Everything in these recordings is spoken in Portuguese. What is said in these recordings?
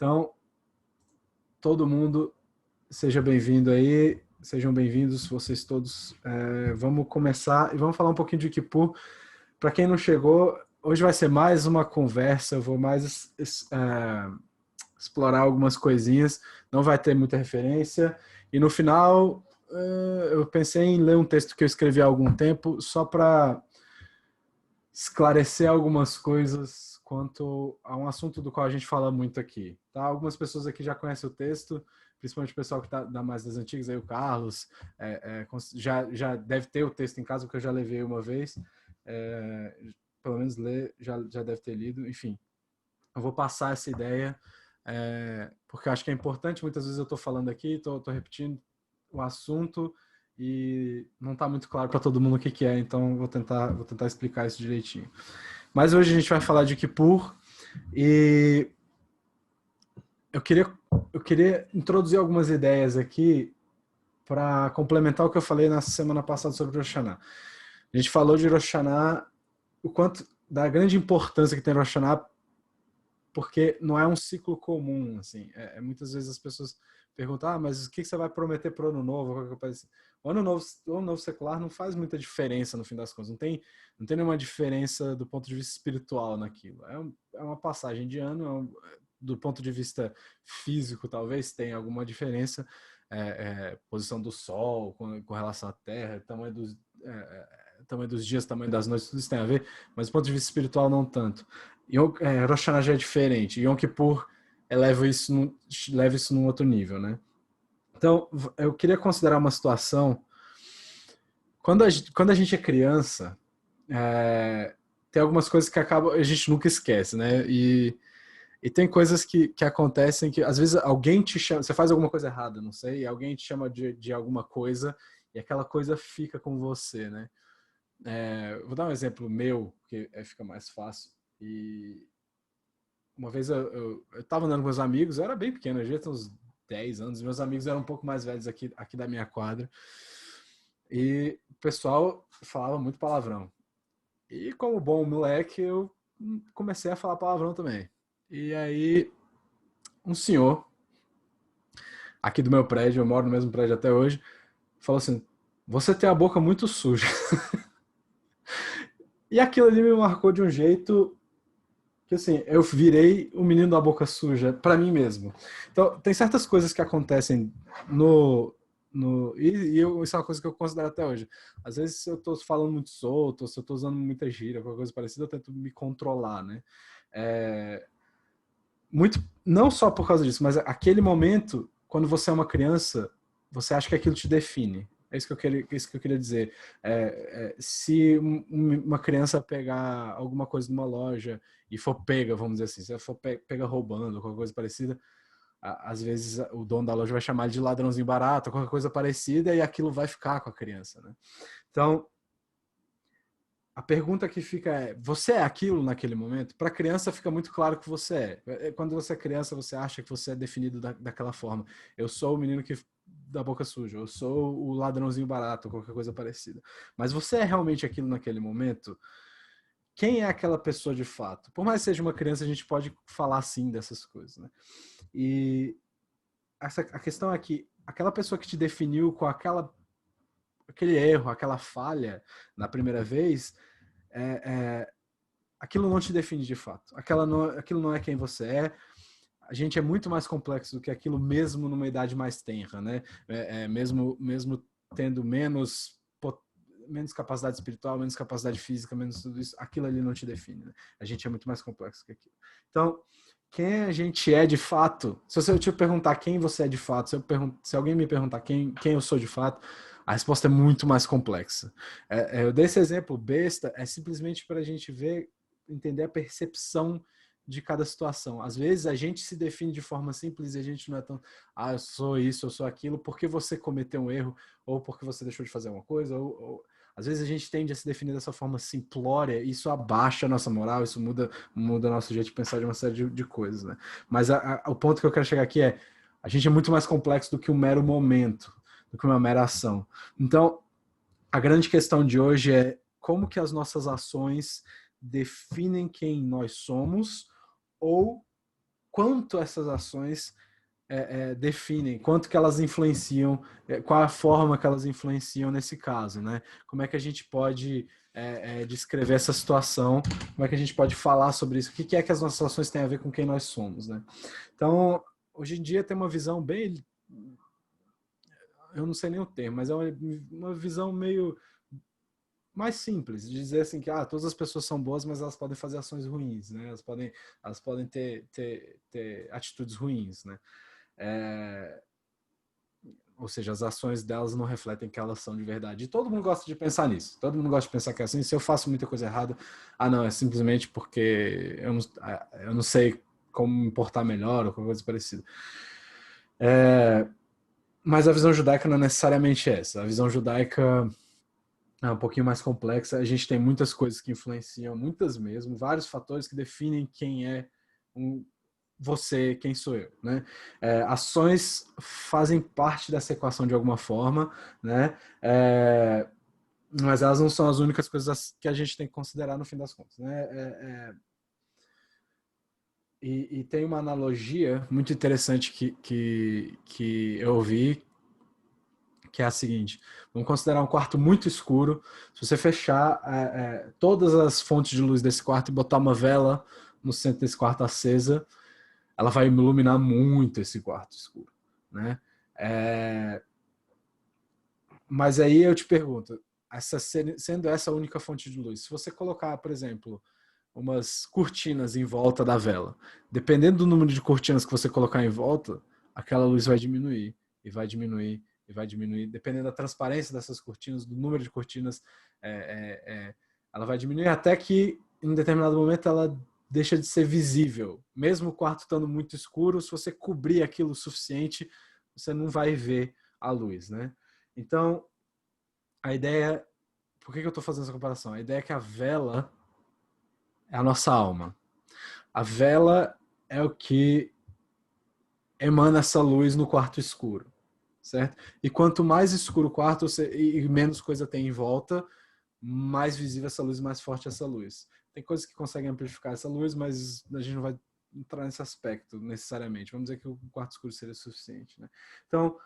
Então, todo mundo, seja bem-vindo aí, sejam bem-vindos vocês todos. Vamos começar e vamos falar um pouquinho de Kippur. Para quem não chegou, hoje vai ser mais uma conversa, eu vou mais explorar algumas coisinhas, não vai ter muita referência. E no final, eu pensei em ler um texto que eu escrevi há algum tempo, só para esclarecer algumas coisas quanto a um assunto do qual a gente fala muito aqui. Tá? Algumas pessoas aqui já conhecem o texto, principalmente o pessoal que está mais das antigas, aí o Carlos, já deve ter o texto em casa, porque eu já levei uma vez, pelo menos ler, já deve ter lido, enfim. Eu vou passar essa ideia, porque eu acho que é importante, muitas vezes eu estou falando aqui, estou repetindo o assunto, e não está muito claro para todo mundo o que é, então vou tentar explicar isso direitinho. Mas hoje a gente vai falar de Kippur e eu queria introduzir algumas ideias aqui para complementar o que eu falei na semana passada sobre Rosh Hashanah. A gente falou de Rosh Hashanah, o quanto da grande importância que tem Rosh Hashanah, porque não é um ciclo comum, assim. Muitas vezes as pessoas perguntam, mas o que você vai prometer para o ano novo? O ano novo secular não faz muita diferença no fim das contas, não tem nenhuma diferença do ponto de vista espiritual naquilo. É uma passagem de ano, do ponto de vista físico talvez tenha alguma diferença, posição do sol com relação à Terra, tamanho dos dias, tamanho das noites, tudo isso tem a ver, mas do ponto de vista espiritual não tanto. Rosh Hashanah já é diferente. Yom Kippur leva isso num outro nível, né? Então, eu queria considerar uma situação. Quando a gente é criança, tem algumas coisas que a gente nunca esquece, né? E tem coisas que acontecem que, às vezes, alguém te chama, você faz alguma coisa errada, não sei, e alguém te chama de alguma coisa e aquela coisa fica com você, né? Vou dar um exemplo meu, que fica mais fácil. E uma vez eu tava andando com meus amigos, eu era bem pequeno, eu já tinha uns 10 anos, meus amigos eram um pouco mais velhos aqui da minha quadra, e o pessoal falava muito palavrão. E como bom moleque, eu comecei a falar palavrão também. E aí, um senhor, aqui do meu prédio, eu moro no mesmo prédio até hoje, falou assim, você tem a boca muito suja. E aquilo ali me marcou de um jeito que, assim, eu virei o menino da boca suja pra mim mesmo. Então, tem certas coisas que acontecem isso é uma coisa que eu considero até hoje. Às vezes, se eu tô falando muito solto, se eu tô usando muita gíria, alguma coisa parecida, eu tento me controlar, né? Não só por causa disso, mas aquele momento, quando você é uma criança, você acha que aquilo te define. É isso que eu queria dizer. Se uma criança pegar alguma coisa numa loja e for pega, vamos dizer assim, se ela for pega roubando, qualquer coisa parecida, às vezes o dono da loja vai chamar ele de ladrãozinho barato, qualquer coisa parecida, e aquilo vai ficar com a criança, né? Então, a pergunta que fica você é aquilo naquele momento? Para a criança fica muito claro que você é. Quando você é criança, você acha que você é definido daquela forma. Eu sou o menino que da boca suja, eu sou o ladrãozinho barato, qualquer coisa parecida. Mas você é realmente aquilo naquele momento? Quem é aquela pessoa de fato? Por mais que seja uma criança, a gente pode falar assim dessas coisas, né? E a questão é que aquela pessoa que te definiu com aquele erro, aquela falha na primeira vez, aquilo não te define de fato. Aquilo não é quem você é. A gente é muito mais complexo do que aquilo, mesmo numa idade mais tenra, né? Mesmo tendo menos capacidade espiritual, menos capacidade física, menos tudo isso, aquilo ali não te define. Né? A gente é muito mais complexo que aquilo. Então, quem a gente é de fato, se eu te perguntar quem você é de fato, se alguém me perguntar quem eu sou de fato, a resposta é muito mais complexa. Eu dei esse exemplo besta, é simplesmente para a gente entender a percepção de cada situação. Às vezes a gente se define de forma simples e a gente não é tão, eu sou isso, eu sou aquilo, porque você cometeu um erro, ou porque você deixou de fazer uma coisa, ou às vezes a gente tende a se definir dessa forma simplória, e isso abaixa a nossa moral, isso muda nosso jeito de pensar de uma série de coisas, né? Mas o ponto que eu quero chegar aqui a gente é muito mais complexo do que um mero momento, do que uma mera ação. Então, a grande questão de hoje é como que as nossas ações definem quem nós somos ou quanto essas ações definem, quanto que elas influenciam, qual a forma que elas influenciam nesse caso, né? Como é que a gente pode descrever essa situação, como é que a gente pode falar sobre isso, o que é que as nossas ações têm a ver com quem nós somos, né? Então, hoje em dia tem uma visão bem, eu não sei nem o termo, mas é uma visão meio mais simples, de dizer assim que todas as pessoas são boas, mas elas podem fazer ações ruins, né? Elas podem ter atitudes ruins, né? Ou seja, as ações delas não refletem que elas são de verdade. E todo mundo gosta de pensar nisso. Todo mundo gosta de pensar que é assim. Se eu faço muita coisa errada, não, é simplesmente porque eu não sei como me portar melhor ou qualquer coisa parecida. Mas a visão judaica não é necessariamente essa. A visão judaica é um pouquinho mais complexa. A gente tem muitas coisas que influenciam, muitas mesmo, vários fatores que definem quem é você, quem sou eu, né? Ações fazem parte dessa equação de alguma forma, né? Mas elas não são as únicas coisas que a gente tem que considerar no fim das contas, né? E tem uma analogia muito interessante que eu ouvi, que é a seguinte: vamos considerar um quarto muito escuro. Se você fechar todas as fontes de luz desse quarto e botar uma vela no centro desse quarto acesa, ela vai iluminar muito esse quarto escuro, né? Mas aí eu te pergunto, sendo essa a única fonte de luz, se você colocar, por exemplo, umas cortinas em volta da vela, dependendo do número de cortinas que você colocar em volta, aquela luz vai diminuir, e vai diminuir, e vai diminuir, dependendo da transparência dessas cortinas, do número de cortinas, ela vai diminuir até que, em um determinado momento, ela deixa de ser visível. Mesmo o quarto estando muito escuro, se você cobrir aquilo o suficiente, você não vai ver a luz, né? Então, a ideia... Por que eu estou fazendo essa comparação? A ideia é que a vela é a nossa alma. A vela é o que emana essa luz no quarto escuro, certo? E quanto mais escuro o quarto e menos coisa tem em volta, mais visível essa luz, mais forte essa luz. Tem coisas que conseguem amplificar essa luz, mas a gente não vai entrar nesse aspecto necessariamente. Vamos dizer que o quarto escuro seria suficiente, né? Então,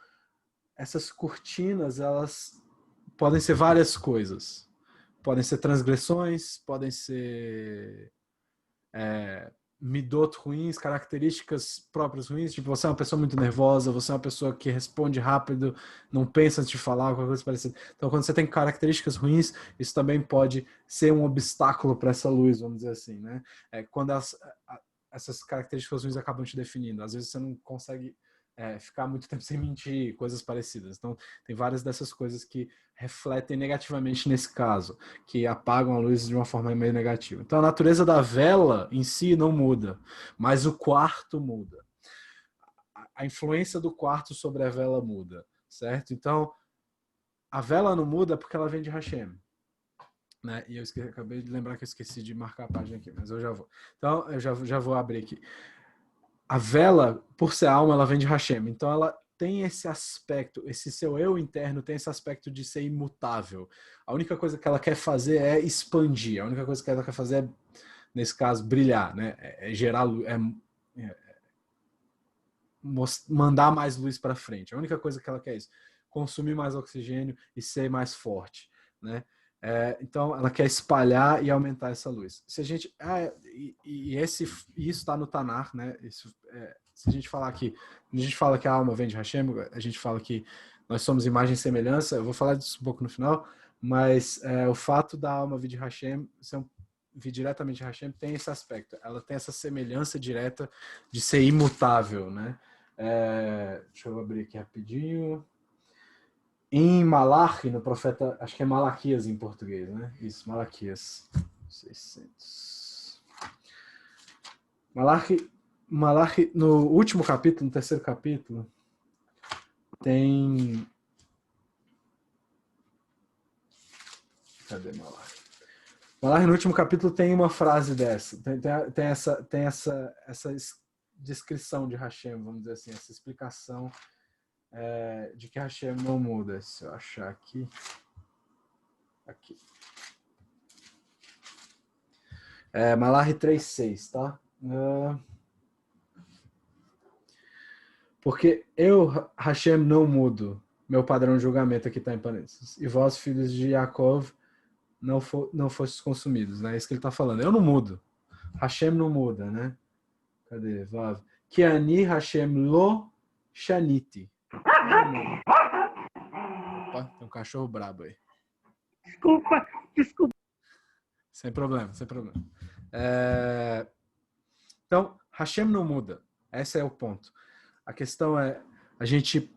essas cortinas, elas podem ser várias coisas. Podem ser transgressões, podem ser midot ruins, características próprias ruins, tipo, você é uma pessoa muito nervosa, você é uma pessoa que responde rápido, não pensa antes de falar, qualquer coisa parecida. Então, quando você tem características ruins, isso também pode ser um obstáculo para essa luz, vamos dizer assim, né? Quando essas características ruins acabam te definindo. Às vezes você não consegue ficar muito tempo sem mentir, coisas parecidas. Então, tem várias dessas coisas que refletem negativamente nesse caso, que apagam a luz de uma forma meio negativa. Então, a natureza da vela em si não muda, mas o quarto muda. A influência do quarto sobre a vela muda, certo? Então, a vela não muda porque ela vem de Hashem. Né? E eu acabei de lembrar que eu esqueci de marcar a página aqui, mas eu já vou. Então, eu já vou abrir aqui. A vela, por ser alma, ela vem de Hashem. Então ela tem esse aspecto, esse seu eu interno tem esse aspecto de ser imutável. A única coisa que ela quer fazer é expandir. A única coisa que ela quer fazer é, nesse caso, brilhar, né? Gerar luz, mandar mais luz para frente. A única coisa que ela quer é isso. Consumir mais oxigênio e ser mais forte, né? Então ela quer espalhar e aumentar essa luz. Se a gente isso está no Tanar, né? Se a gente falar que a gente fala que a alma vem de Hashem, a gente fala que nós somos imagem e semelhança. Eu vou falar disso um pouco no final, mas o fato da alma vir de Hashem, vir diretamente de Hashem, tem esse aspecto. Ela tem essa semelhança direta de ser imutável, né? Deixa eu abrir aqui rapidinho. Em Malachi, no profeta, acho que é Malaquias em português, né? Isso, Malaquias 600. Malachi, no último capítulo, no terceiro capítulo, tem... Cadê Malachi? Malachi, no último capítulo, tem uma frase dessa. Tem essa descrição de Hashem, vamos dizer assim, essa explicação de que Hashem não muda. Se eu achar aqui. Aqui. Malachi 3.6, tá? Porque eu, Hashem, não mudo. Meu padrão de julgamento aqui está em parênteses. E vós, filhos de Yaakov, não fostes consumidos, né? É isso que ele está falando. Eu não mudo. Hashem não muda, né? Cadê? Vav. Que ani Hashem lo shaniti. Opa, tem um cachorro brabo aí. Desculpa. Sem problema, sem problema. Então, Hashem não muda. Esse é o ponto. A questão é, a gente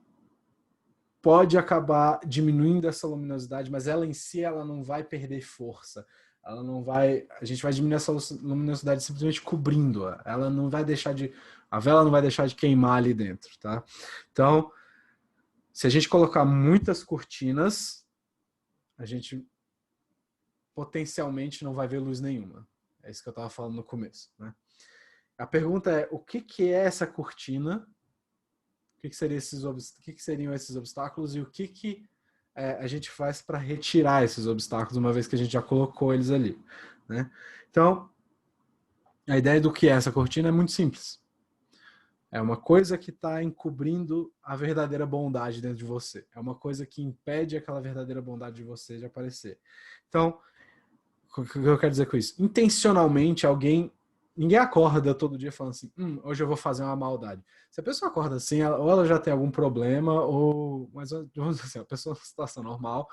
pode acabar diminuindo essa luminosidade, mas ela em si ela não vai perder força. Ela não vai, a gente vai diminuir essa luminosidade simplesmente cobrindo-a. Ela não vai deixar de, a vela não vai deixar de queimar ali dentro, tá? Então, se a gente colocar muitas cortinas, a gente potencialmente não vai ver luz nenhuma. É isso que eu estava falando no começo, né? A pergunta é, o que é essa cortina? O que seriam esses obstáculos e o que a gente faz para retirar esses obstáculos, uma vez que a gente já colocou eles ali, né? Então, a ideia do que é essa cortina é muito simples. É uma coisa que está encobrindo a verdadeira bondade dentro de você. É uma coisa que impede aquela verdadeira bondade de você de aparecer. Então, o que eu quero dizer com isso? Intencionalmente, ninguém acorda todo dia falando assim, hoje eu vou fazer uma maldade. Se a pessoa acorda assim, ou ela já tem algum problema, mas vamos dizer assim, a pessoa em situação normal,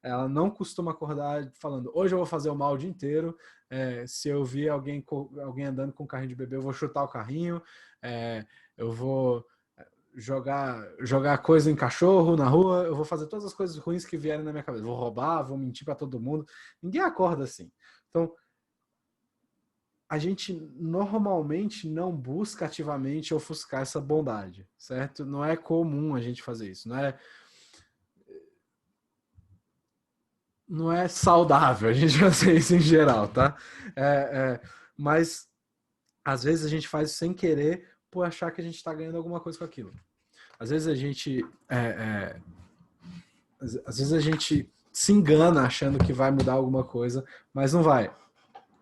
ela não costuma acordar falando, hoje eu vou fazer o mal o dia inteiro, se eu vir alguém andando com um carrinho de bebê, eu vou chutar o carrinho, eu vou jogar coisa em cachorro na rua, eu vou fazer todas as coisas ruins que vierem na minha cabeça, vou roubar, vou mentir para todo mundo. Ninguém acorda assim. Então, a gente normalmente não busca ativamente ofuscar essa bondade, certo? Não é comum a gente fazer isso, não é saudável a gente fazer isso em geral, tá? Mas às vezes a gente faz sem querer por achar que a gente está ganhando alguma coisa com aquilo. Às vezes a gente se engana achando que vai mudar alguma coisa, mas não vai.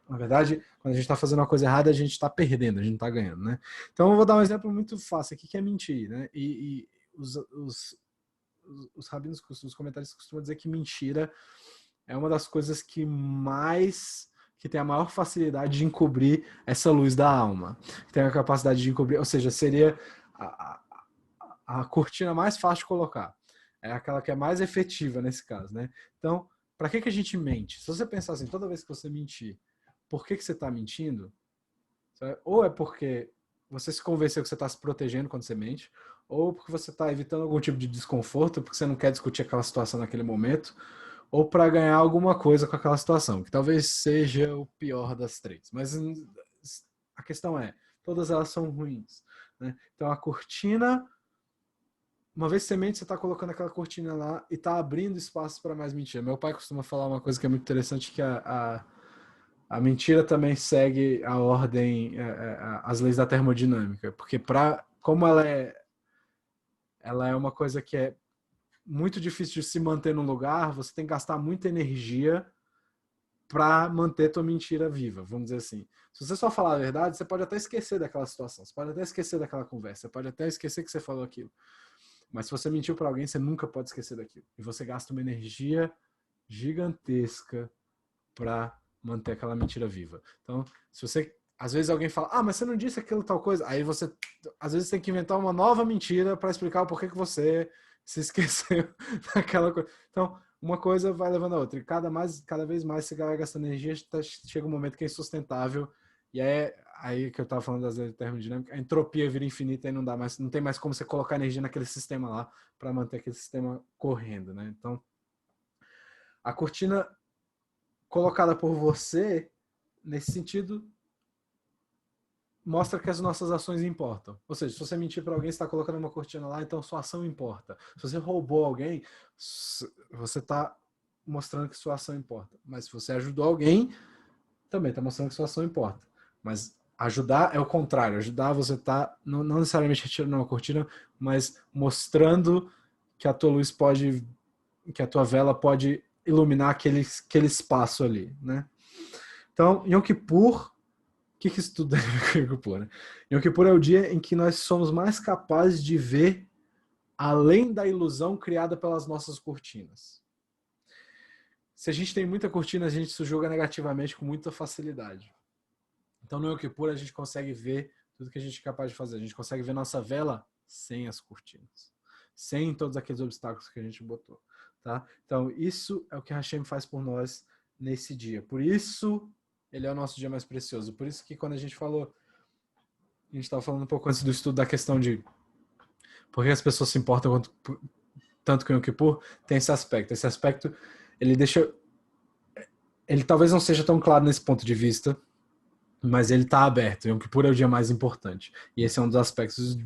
Na verdade, quando a gente está fazendo uma coisa errada, a gente está perdendo, a gente não está ganhando, né? Então, eu vou dar um exemplo muito fácil aqui, que é mentir, né? E os rabinos, os comentários costumam dizer que mentira é uma das coisas que tem a maior facilidade de encobrir essa luz da alma. Tem a capacidade de encobrir, ou seja, seria a cortina mais fácil de colocar. É aquela que é mais efetiva nesse caso, né? Então, para que a gente mente? Se você pensar assim, toda vez que você mentir, por que você está mentindo? Ou é porque você se convenceu que você está se protegendo quando você mente, ou porque você está evitando algum tipo de desconforto, porque você não quer discutir aquela situação naquele momento, ou para ganhar alguma coisa com aquela situação, que talvez seja o pior das três. Mas a questão é, todas elas são ruins, né? Então a cortina, uma vez semente, você está colocando aquela cortina lá e está abrindo espaço para mais mentira. Meu pai costuma falar uma coisa que é muito interessante, que a mentira também segue a ordem, as leis da termodinâmica, porque como ela é uma coisa que é muito difícil de se manter num lugar, você tem que gastar muita energia para manter tua mentira viva, vamos dizer assim. Se você só falar a verdade, você pode até esquecer daquela situação, você pode até esquecer daquela conversa, você pode até esquecer que você falou aquilo. Mas se você mentiu para alguém, você nunca pode esquecer daquilo. E você gasta uma energia gigantesca para manter aquela mentira viva. Então, se você... Às vezes alguém fala, mas você não disse aquilo tal coisa. Aí você, às vezes, tem que inventar uma nova mentira para explicar o porquê que você se esqueceu daquela coisa. Então, uma coisa vai levando a outra. E cada vez mais você vai gastando energia, chega um momento que é insustentável. E aí que eu estava falando das leis de termodinâmica, a entropia vira infinita e não tem mais como você colocar energia naquele sistema lá para manter aquele sistema correndo, né? Então, a cortina colocada por você, nesse sentido, mostra que as nossas ações importam. Ou seja, se você mentir para alguém, você está colocando uma cortina lá, então sua ação importa. Se você roubou alguém, você está mostrando que sua ação importa. Mas se você ajudou alguém, também está mostrando que sua ação importa. Mas ajudar é o contrário. Ajudar, você está não necessariamente retirando uma cortina, mas mostrando que a tua luz pode, que a tua vela pode iluminar aquele espaço ali, né? Então, Yom Kippur que isso tudo tem a ver com Yom Kippur, né? Yom Kippur é o dia em que nós somos mais capazes de ver além da ilusão criada pelas nossas cortinas. Se a gente tem muita cortina, a gente se julga negativamente com muita facilidade. Então no Yom Kippur a gente consegue ver tudo que a gente é capaz de fazer. A gente consegue ver nossa vela sem as cortinas, sem todos aqueles obstáculos que a gente botou. Tá? Então isso é o que Hashem faz por nós nesse dia. Por isso ele é o nosso dia mais precioso. Por isso que quando a gente falou, a gente estava falando um pouco antes do estudo da questão de por que as pessoas se importam tanto com o Yom Kippur, tem esse aspecto. Esse aspecto, ele talvez não seja tão claro nesse ponto de vista, mas ele está aberto. Yom Kippur é o dia mais importante. E esse é um dos aspectos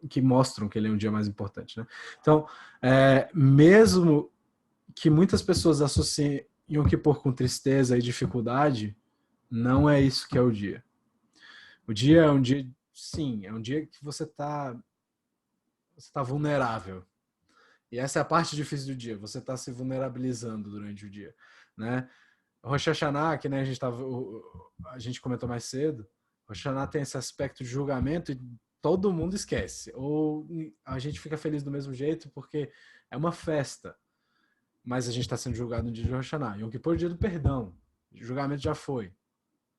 que mostram que ele é um dia mais importante. Né? Então, mesmo que muitas pessoas associem Yom Kippur com tristeza e dificuldade, não é isso que é o dia. O dia é um dia, sim, é um dia que você tá vulnerável. E essa é a parte difícil do dia, você está se vulnerabilizando durante o dia. Né? Rosh Hashanah, que né, a gente comentou mais cedo, Rosh Hashanah tem esse aspecto de julgamento e todo mundo esquece. Ou a gente fica feliz do mesmo jeito porque é uma festa, mas a gente está sendo julgado no dia de Rosh Hashanah. Yom Kippur é o dia do perdão, o julgamento já foi.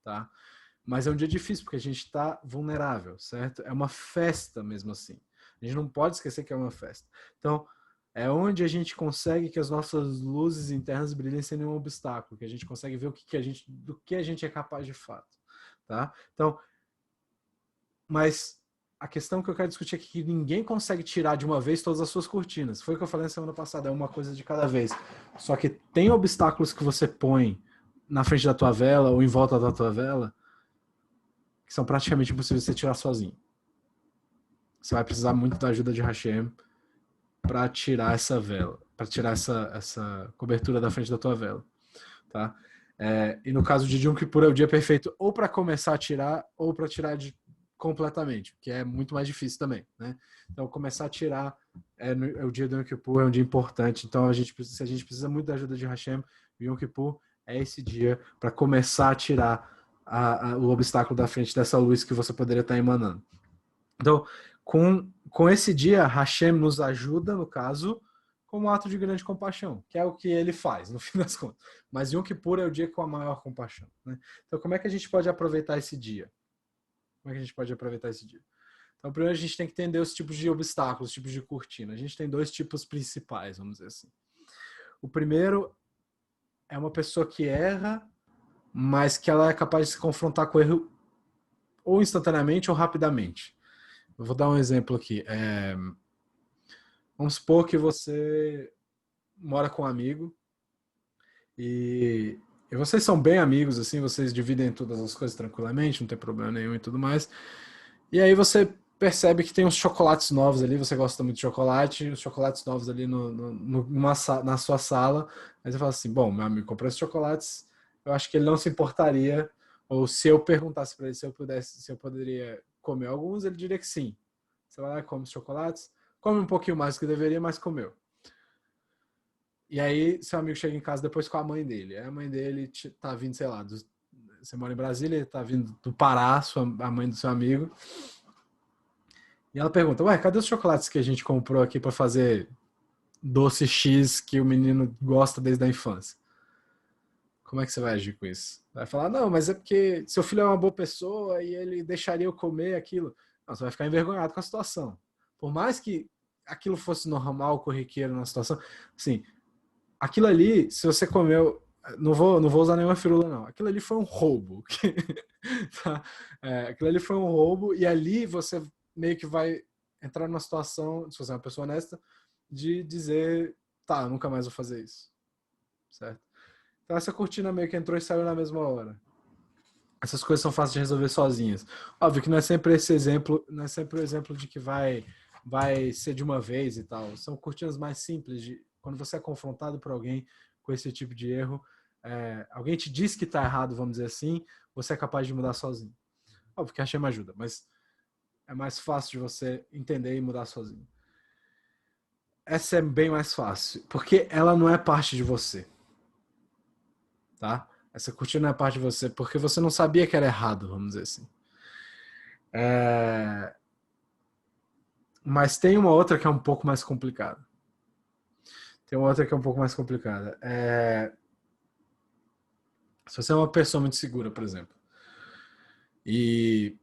Tá? Mas é um dia difícil porque a gente está vulnerável, certo? É uma festa mesmo assim. A gente não pode esquecer que é uma festa. Então, é onde a gente consegue que as nossas luzes internas brilhem sem nenhum obstáculo, que a gente consegue ver do que a gente é capaz de fato, tá? Então, mas a questão que eu quero discutir aqui é que ninguém consegue tirar de uma vez todas as suas cortinas. Foi o que eu falei na semana passada, é uma coisa de cada vez. Só que tem obstáculos que você põe na frente da tua vela ou em volta da tua vela que são praticamente impossíveis de você tirar sozinho. Você vai precisar muito da ajuda de Hashem para tirar essa vela, para tirar essa cobertura da frente da tua vela, tá? E no caso de Yom Kippur é o dia perfeito ou para começar a tirar ou para tirar completamente, que é muito mais difícil também, né? Então começar a tirar é o dia do Yom Kippur, é um dia importante. Então se a gente precisa muito da ajuda de Hashem, o Yom Kippur é esse dia para começar a tirar o obstáculo da frente dessa luz que você poderia estar emanando. Então, com esse dia, Hashem nos ajuda, no caso, como um ato de grande compaixão, que é o que ele faz, no fim das contas. Mas Yom Kippur é o dia com a maior compaixão. Né? Então, como é que a gente pode aproveitar esse dia? Como é que a gente pode aproveitar esse dia? Então, primeiro a gente tem que entender os tipos de obstáculos, os tipos de cortina. A gente tem dois tipos principais, vamos dizer assim. O primeiro é uma pessoa que erra, mas que ela é capaz de se confrontar com o erro ou instantaneamente ou rapidamente. Eu vou dar um exemplo aqui. Vamos supor que você mora com um amigo e vocês são bem amigos, assim, vocês dividem todas as coisas tranquilamente, não tem problema nenhum e tudo mais. E aí você percebe que tem uns chocolates novos ali, você gosta muito de chocolate, os chocolates novos ali na sua sala. Aí você fala assim, bom, meu amigo comprou esses chocolates, eu acho que ele não se importaria, ou se eu perguntasse para ele se eu poderia comer alguns, ele diria que sim. Você vai lá e come os chocolates, come um pouquinho mais do que deveria, mas comeu. E aí seu amigo chega em casa depois com a mãe dele. Aí a mãe dele tá vindo, sei lá, você mora em Brasília, ele tá vindo do Pará, a mãe do seu amigo. E ela pergunta, ué, cadê os chocolates que a gente comprou aqui para fazer doce X que o menino gosta desde a infância? Como é que você vai agir com isso? Vai falar, não, mas é porque seu filho é uma boa pessoa e ele deixaria eu comer aquilo. Não, você vai ficar envergonhado com a situação. Por mais que aquilo fosse normal, corriqueiro na situação, assim, aquilo ali, se você comeu, não vou usar nenhuma firula não, aquilo ali foi um roubo. Tá? Aquilo ali foi um roubo e ali você meio que vai entrar numa situação, se você é uma pessoa honesta, de dizer, tá, eu nunca mais vou fazer isso. Certo? Então essa cortina meio que entrou e saiu na mesma hora. Essas coisas são fáceis de resolver sozinhas. Óbvio que não é sempre esse exemplo, não é sempre o exemplo de que vai ser de uma vez e tal. São cortinas mais simples de quando você é confrontado por alguém com esse tipo de erro, alguém te diz que está errado, vamos dizer assim, você é capaz de mudar sozinho. Óbvio que a Hashem ajuda, mas é mais fácil de você entender e mudar sozinho. Essa é bem mais fácil, porque ela não é parte de você. Tá? Essa cortina não é parte de você porque você não sabia que era errado, vamos dizer assim. Mas tem uma outra que é um pouco mais complicada. Se você é uma pessoa muito segura, por exemplo, e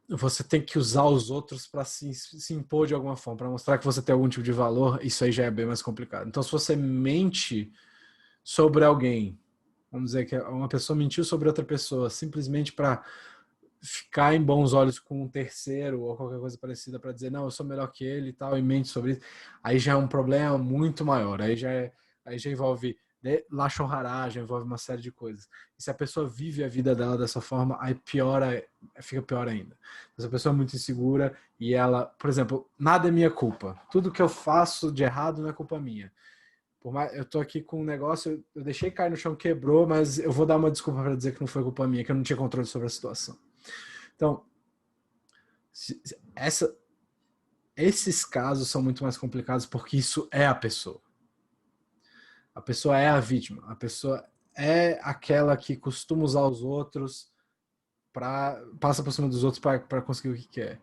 você tem que usar os outros para se impor de alguma forma, para mostrar que você tem algum tipo de valor, isso aí já é bem mais complicado. Então, se você mente sobre alguém, vamos dizer que uma pessoa mentiu sobre outra pessoa, simplesmente para ficar em bons olhos com um terceiro ou qualquer coisa parecida, para dizer, não, eu sou melhor que ele e tal, e mente sobre isso, aí já é um problema muito maior. Aí já envolve Lashon Hará, já envolve uma série de coisas. E se a pessoa vive a vida dela dessa forma, aí fica pior ainda. Se a pessoa é muito insegura e ela, por exemplo, nada é minha culpa. Tudo que eu faço de errado não é culpa minha. Por mais, eu tô aqui com um negócio, eu deixei cair no chão, quebrou, mas eu vou dar uma desculpa para dizer que não foi culpa minha, que eu não tinha controle sobre a situação. Então, esses casos são muito mais complicados porque isso é a pessoa. A pessoa é a vítima. A pessoa é aquela que costuma usar os outros, passa por cima dos outros para conseguir o que quer.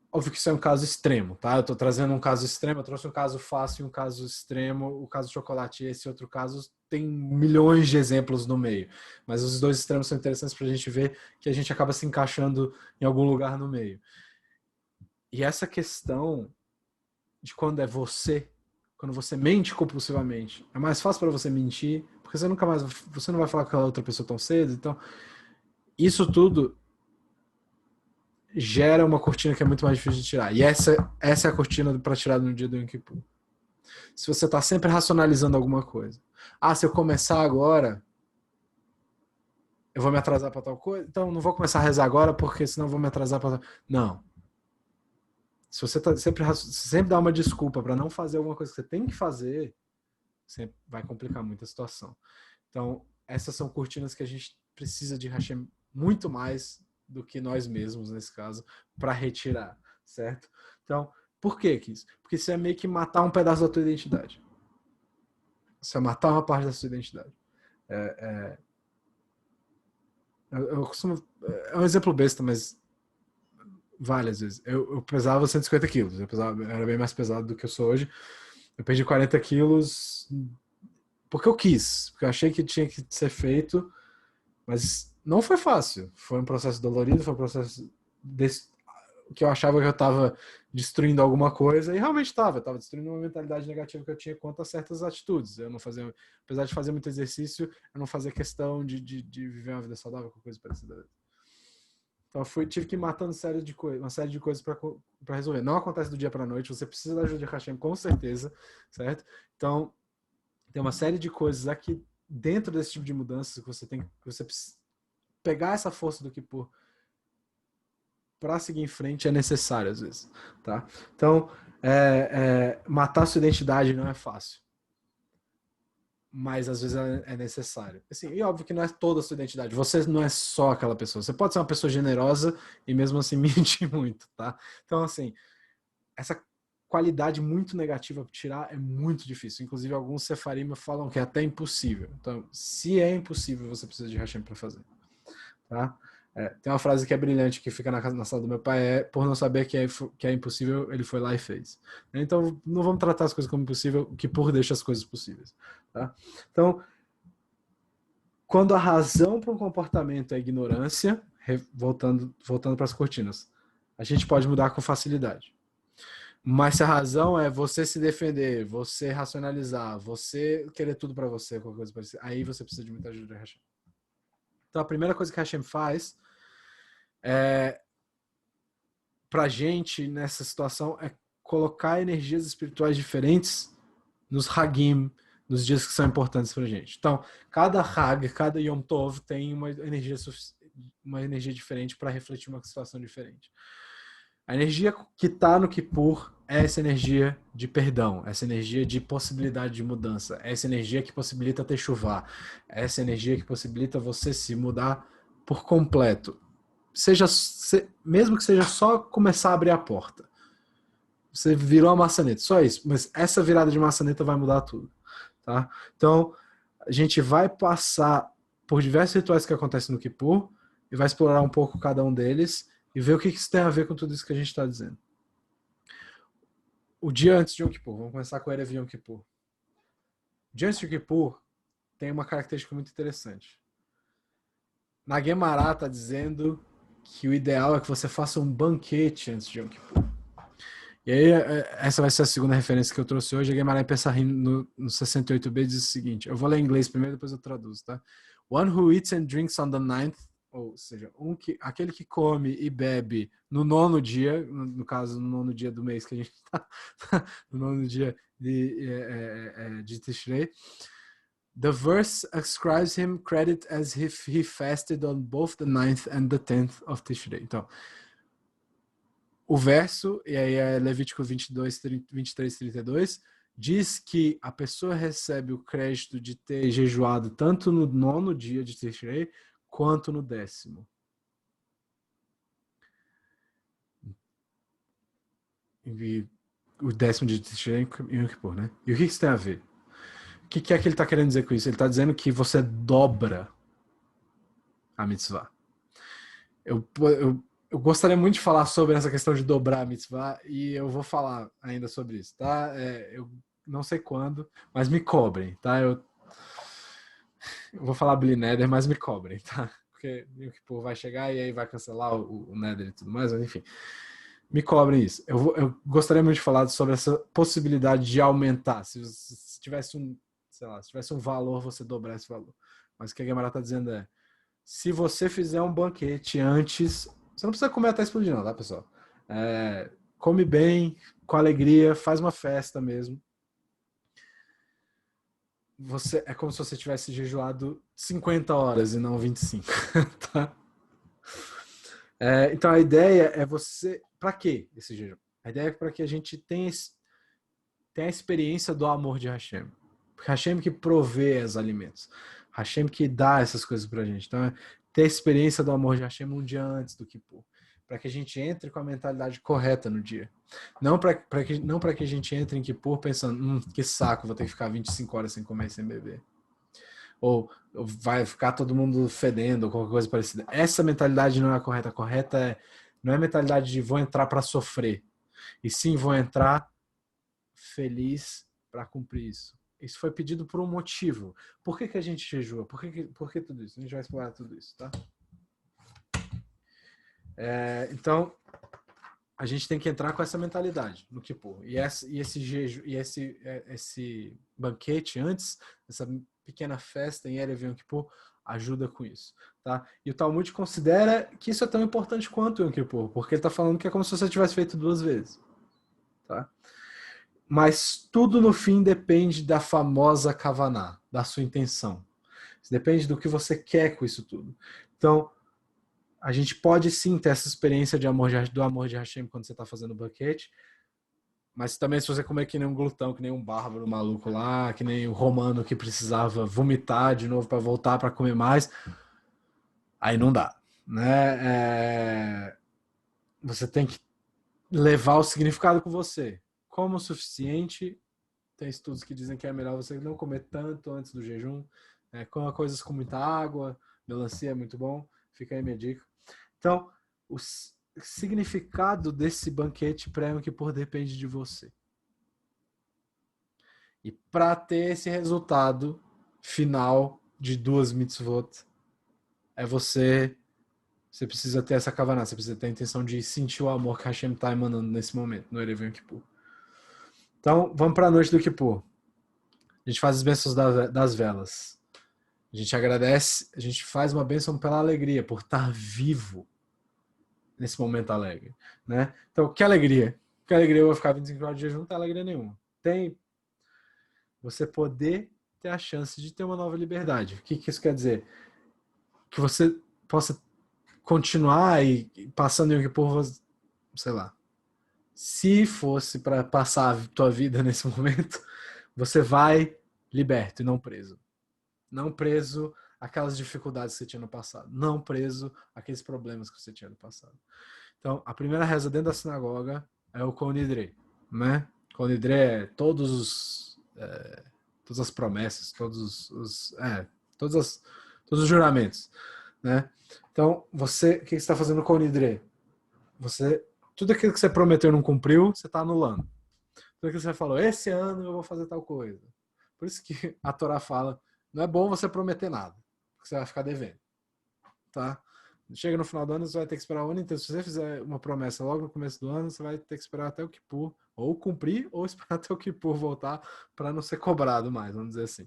Óbvio que isso é um caso extremo, tá? Eu tô trazendo um caso extremo, eu trouxe um caso fácil e um caso extremo. O caso do chocolate e esse outro caso tem milhões de exemplos no meio. Mas os dois extremos são interessantes pra gente ver que a gente acaba se encaixando em algum lugar no meio. E essa questão de quando você mente compulsivamente, é mais fácil para você mentir, porque você não vai falar com aquela outra pessoa tão cedo. Então, isso tudo gera uma cortina que é muito mais difícil de tirar. E essa é a cortina para tirar no dia do Yom Kippur. Se você está sempre racionalizando alguma coisa. Se eu começar agora, eu vou me atrasar para tal coisa, então não vou começar a rezar agora, porque senão eu vou me atrasar para tal... Não. Se você sempre dá uma desculpa para não fazer alguma coisa que você tem que fazer, você vai complicar muito a situação. Então, essas são cortinas que a gente precisa de Hashem muito mais do que nós mesmos, nesse caso, para retirar, certo? Então, por que isso? Porque isso é meio que matar um pedaço da tua identidade. Isso é matar uma parte da sua identidade. Eu costumo... É um exemplo besta, mas vale às vezes. Eu pesava 150 quilos. Era bem mais pesado do que eu sou hoje. Eu perdi 40 quilos porque eu quis. Porque eu achei que tinha que ser feito. Mas não foi fácil. Foi um processo dolorido, foi um processo que eu achava que eu estava destruindo alguma coisa, e realmente estava. Estava destruindo uma mentalidade negativa que eu tinha quanto a certas atitudes. Eu não fazia, apesar de fazer muito exercício, eu não fazia questão de viver uma vida saudável com coisa parecida. Então tive que ir matando uma série de coisas para resolver. Não acontece do dia para a noite, você precisa da ajuda de Hashem, com certeza, certo? Então, tem uma série de coisas aqui dentro desse tipo de mudanças que você precisa pegar essa força do Kippur para seguir em frente é necessário às vezes, tá? Então, matar sua identidade não é fácil, mas às vezes é necessário. Assim, e óbvio que não é toda a sua identidade. Você não é só aquela pessoa. Você pode ser uma pessoa generosa e mesmo assim mentir muito, tá? Então, assim, essa qualidade muito negativa para tirar é muito difícil. Inclusive, alguns sefarim falam que é até impossível. Então, se é impossível, você precisa de Hashem para fazer. Tá? Tem uma frase que é brilhante que fica na sala do meu pai, por não saber que é impossível, ele foi lá e fez. Então, não vamos tratar as coisas como impossível, que por deixa as coisas possíveis. Tá? Então, quando a razão para um comportamento é ignorância, voltando para as cortinas, a gente pode mudar com facilidade. Mas se a razão é você se defender, você racionalizar, você querer tudo para você, qualquer coisa parecida, aí você precisa de muita ajuda de Hashem. Então, a primeira coisa que Hashem faz pra gente nessa situação é colocar energias espirituais diferentes nos Hagim, nos dias que são importantes pra gente. Então, cada Hag, cada Yom Tov tem uma energia diferente para refletir uma situação diferente. A energia que está no Kippur é essa energia de perdão, essa energia de possibilidade de mudança, essa energia que possibilita ter chuva, essa energia que possibilita você se mudar por completo. Mesmo que seja só começar a abrir a porta. Você virou a maçaneta, só isso. Mas essa virada de maçaneta vai mudar tudo. Tá? Então, A gente vai passar por diversos rituais que acontecem no Kippur e vai explorar um pouco cada um deles e ver o que isso tem a ver com tudo isso que a gente está dizendo. O dia antes de Yom Kippur, vamos começar com o Erev Yom Kippur. O dia antes de Yom Kippur tem uma característica muito interessante. Na Guemará está dizendo que o ideal é que você faça um banquete antes de Yom Kippur. E aí, essa vai ser a segunda referência que eu trouxe hoje. A Guemará em Pessahim, no 68b, diz o seguinte. Eu vou ler em inglês primeiro, depois eu traduzo, tá? One who eats and drinks on the ninth, ou seja, aquele que come e bebe no 9º dia, no caso, no 9º dia do mês que a gente está, no 9º dia de Tishrei. The verse ascribes him credit as if he fasted on both the 9th and the 10th of Tishrei. Então, o verso, e aí é Levítico 22, 23, 32, diz que a pessoa recebe o crédito de ter jejuado tanto no 9º dia de Tishrei quanto no 10º. E o 10º dia de Tishrei e Yom Kippur, né? E o que isso tem a ver? O que é que ele está querendo dizer com isso? Ele está dizendo que você dobra a mitzvah. Eu gostaria muito de falar sobre essa questão de dobrar a mitzvah e eu vou falar ainda sobre isso, tá? Eu não sei quando, mas me cobrem, tá? Eu vou falar Billy Nether, mas me cobrem, tá? Porque o Kippur vai chegar e aí vai cancelar o Nether e tudo mais, mas enfim. Me cobrem isso. Eu gostaria muito de falar sobre essa possibilidade de aumentar. Se tivesse se tivesse um valor, você dobrar esse valor. Mas o que a Gemara está dizendo é, se você fizer um banquete antes, você não precisa comer até explodir não, tá, pessoal? Come bem, com alegria, faz uma festa mesmo. É como se você tivesse jejuado 50 horas e não 25, tá? Então a ideia é você... Para quê esse jejum? A ideia é para que a gente tenha a experiência do amor de Hashem. Porque Hashem que provê os alimentos. Hashem que dá essas coisas pra gente. Então é ter a experiência do amor de Hashem um dia antes do Kippur. Para que a gente entre com a mentalidade correta no dia. Não para que a gente entre em Kippur pensando, que saco, vou ter que ficar 25 horas sem comer e sem beber. Ou vai ficar todo mundo fedendo, ou qualquer coisa parecida. Essa mentalidade não é a correta. A correta não é a mentalidade de vou entrar para sofrer. E sim, vou entrar feliz para cumprir isso. Isso foi pedido por um motivo. Por que a gente jejua? Por que tudo isso? A gente vai explorar tudo isso, tá? Então, a gente tem que entrar com essa mentalidade no Kippur. E esse jeju, e esse banquete antes, essa pequena festa em Erev Yom Kippur, ajuda com isso, tá? E o Talmud considera que isso é tão importante quanto o Yom Kippur, porque ele está falando que é como se você tivesse feito 2 vezes, tá? Mas tudo no fim depende da famosa kavaná, da sua intenção. Depende do que você quer com isso tudo. Então, a gente pode sim ter essa experiência do amor de Hashem quando você está fazendo o banquete, mas também se você comer que nem um glutão, que nem um bárbaro maluco lá, que nem o romano que precisava vomitar de novo para voltar para comer mais, aí não dá, né? Você tem que levar o significado com você. Como o suficiente. Tem estudos que dizem que é melhor você não comer tanto antes do jejum. Coma coisas com muita água, melancia é muito bom. Fica aí minha dica. Então, o significado desse banquete pré-Yom Kippur depende de você. E para ter esse resultado final de 2 mitzvot, você precisa ter essa kavaná, você precisa ter a intenção de sentir o amor que Hashem está emanando nesse momento, no Erev Yom Kippur. Então, vamos para a noite do Kippur. A gente faz as bênçãos das velas. A gente agradece, a gente faz uma bênção pela alegria, por estar vivo nesse momento alegre, né? Então, que alegria. Que alegria eu vou ficar 25 horas de jejum, não tem alegria nenhuma. Tem você poder ter a chance de ter uma nova liberdade. O que isso quer dizer? Que você possa continuar e passando em por, sei lá, se fosse para passar a tua vida nesse momento, você vai liberto e não preso. Não preso aquelas dificuldades que você tinha no passado. Não preso aqueles problemas que você tinha no passado. Então, a primeira reza dentro da sinagoga é o Konidre, né? Konidre é todas as promessas, todos os juramentos, né? Então, o que você está fazendo com o Nidre? Tudo aquilo que você prometeu e não cumpriu, você está anulando. Tudo aquilo que você falou, esse ano eu vou fazer tal coisa. Por isso que a Torá fala, não é bom você prometer nada, porque você vai ficar devendo, tá? Chega no final do ano, você vai ter que esperar o ano inteiro. Se você fizer uma promessa logo no começo do ano, você vai ter que esperar até o Kippur, ou cumprir, ou esperar até o Kippur voltar para não ser cobrado mais, vamos dizer assim.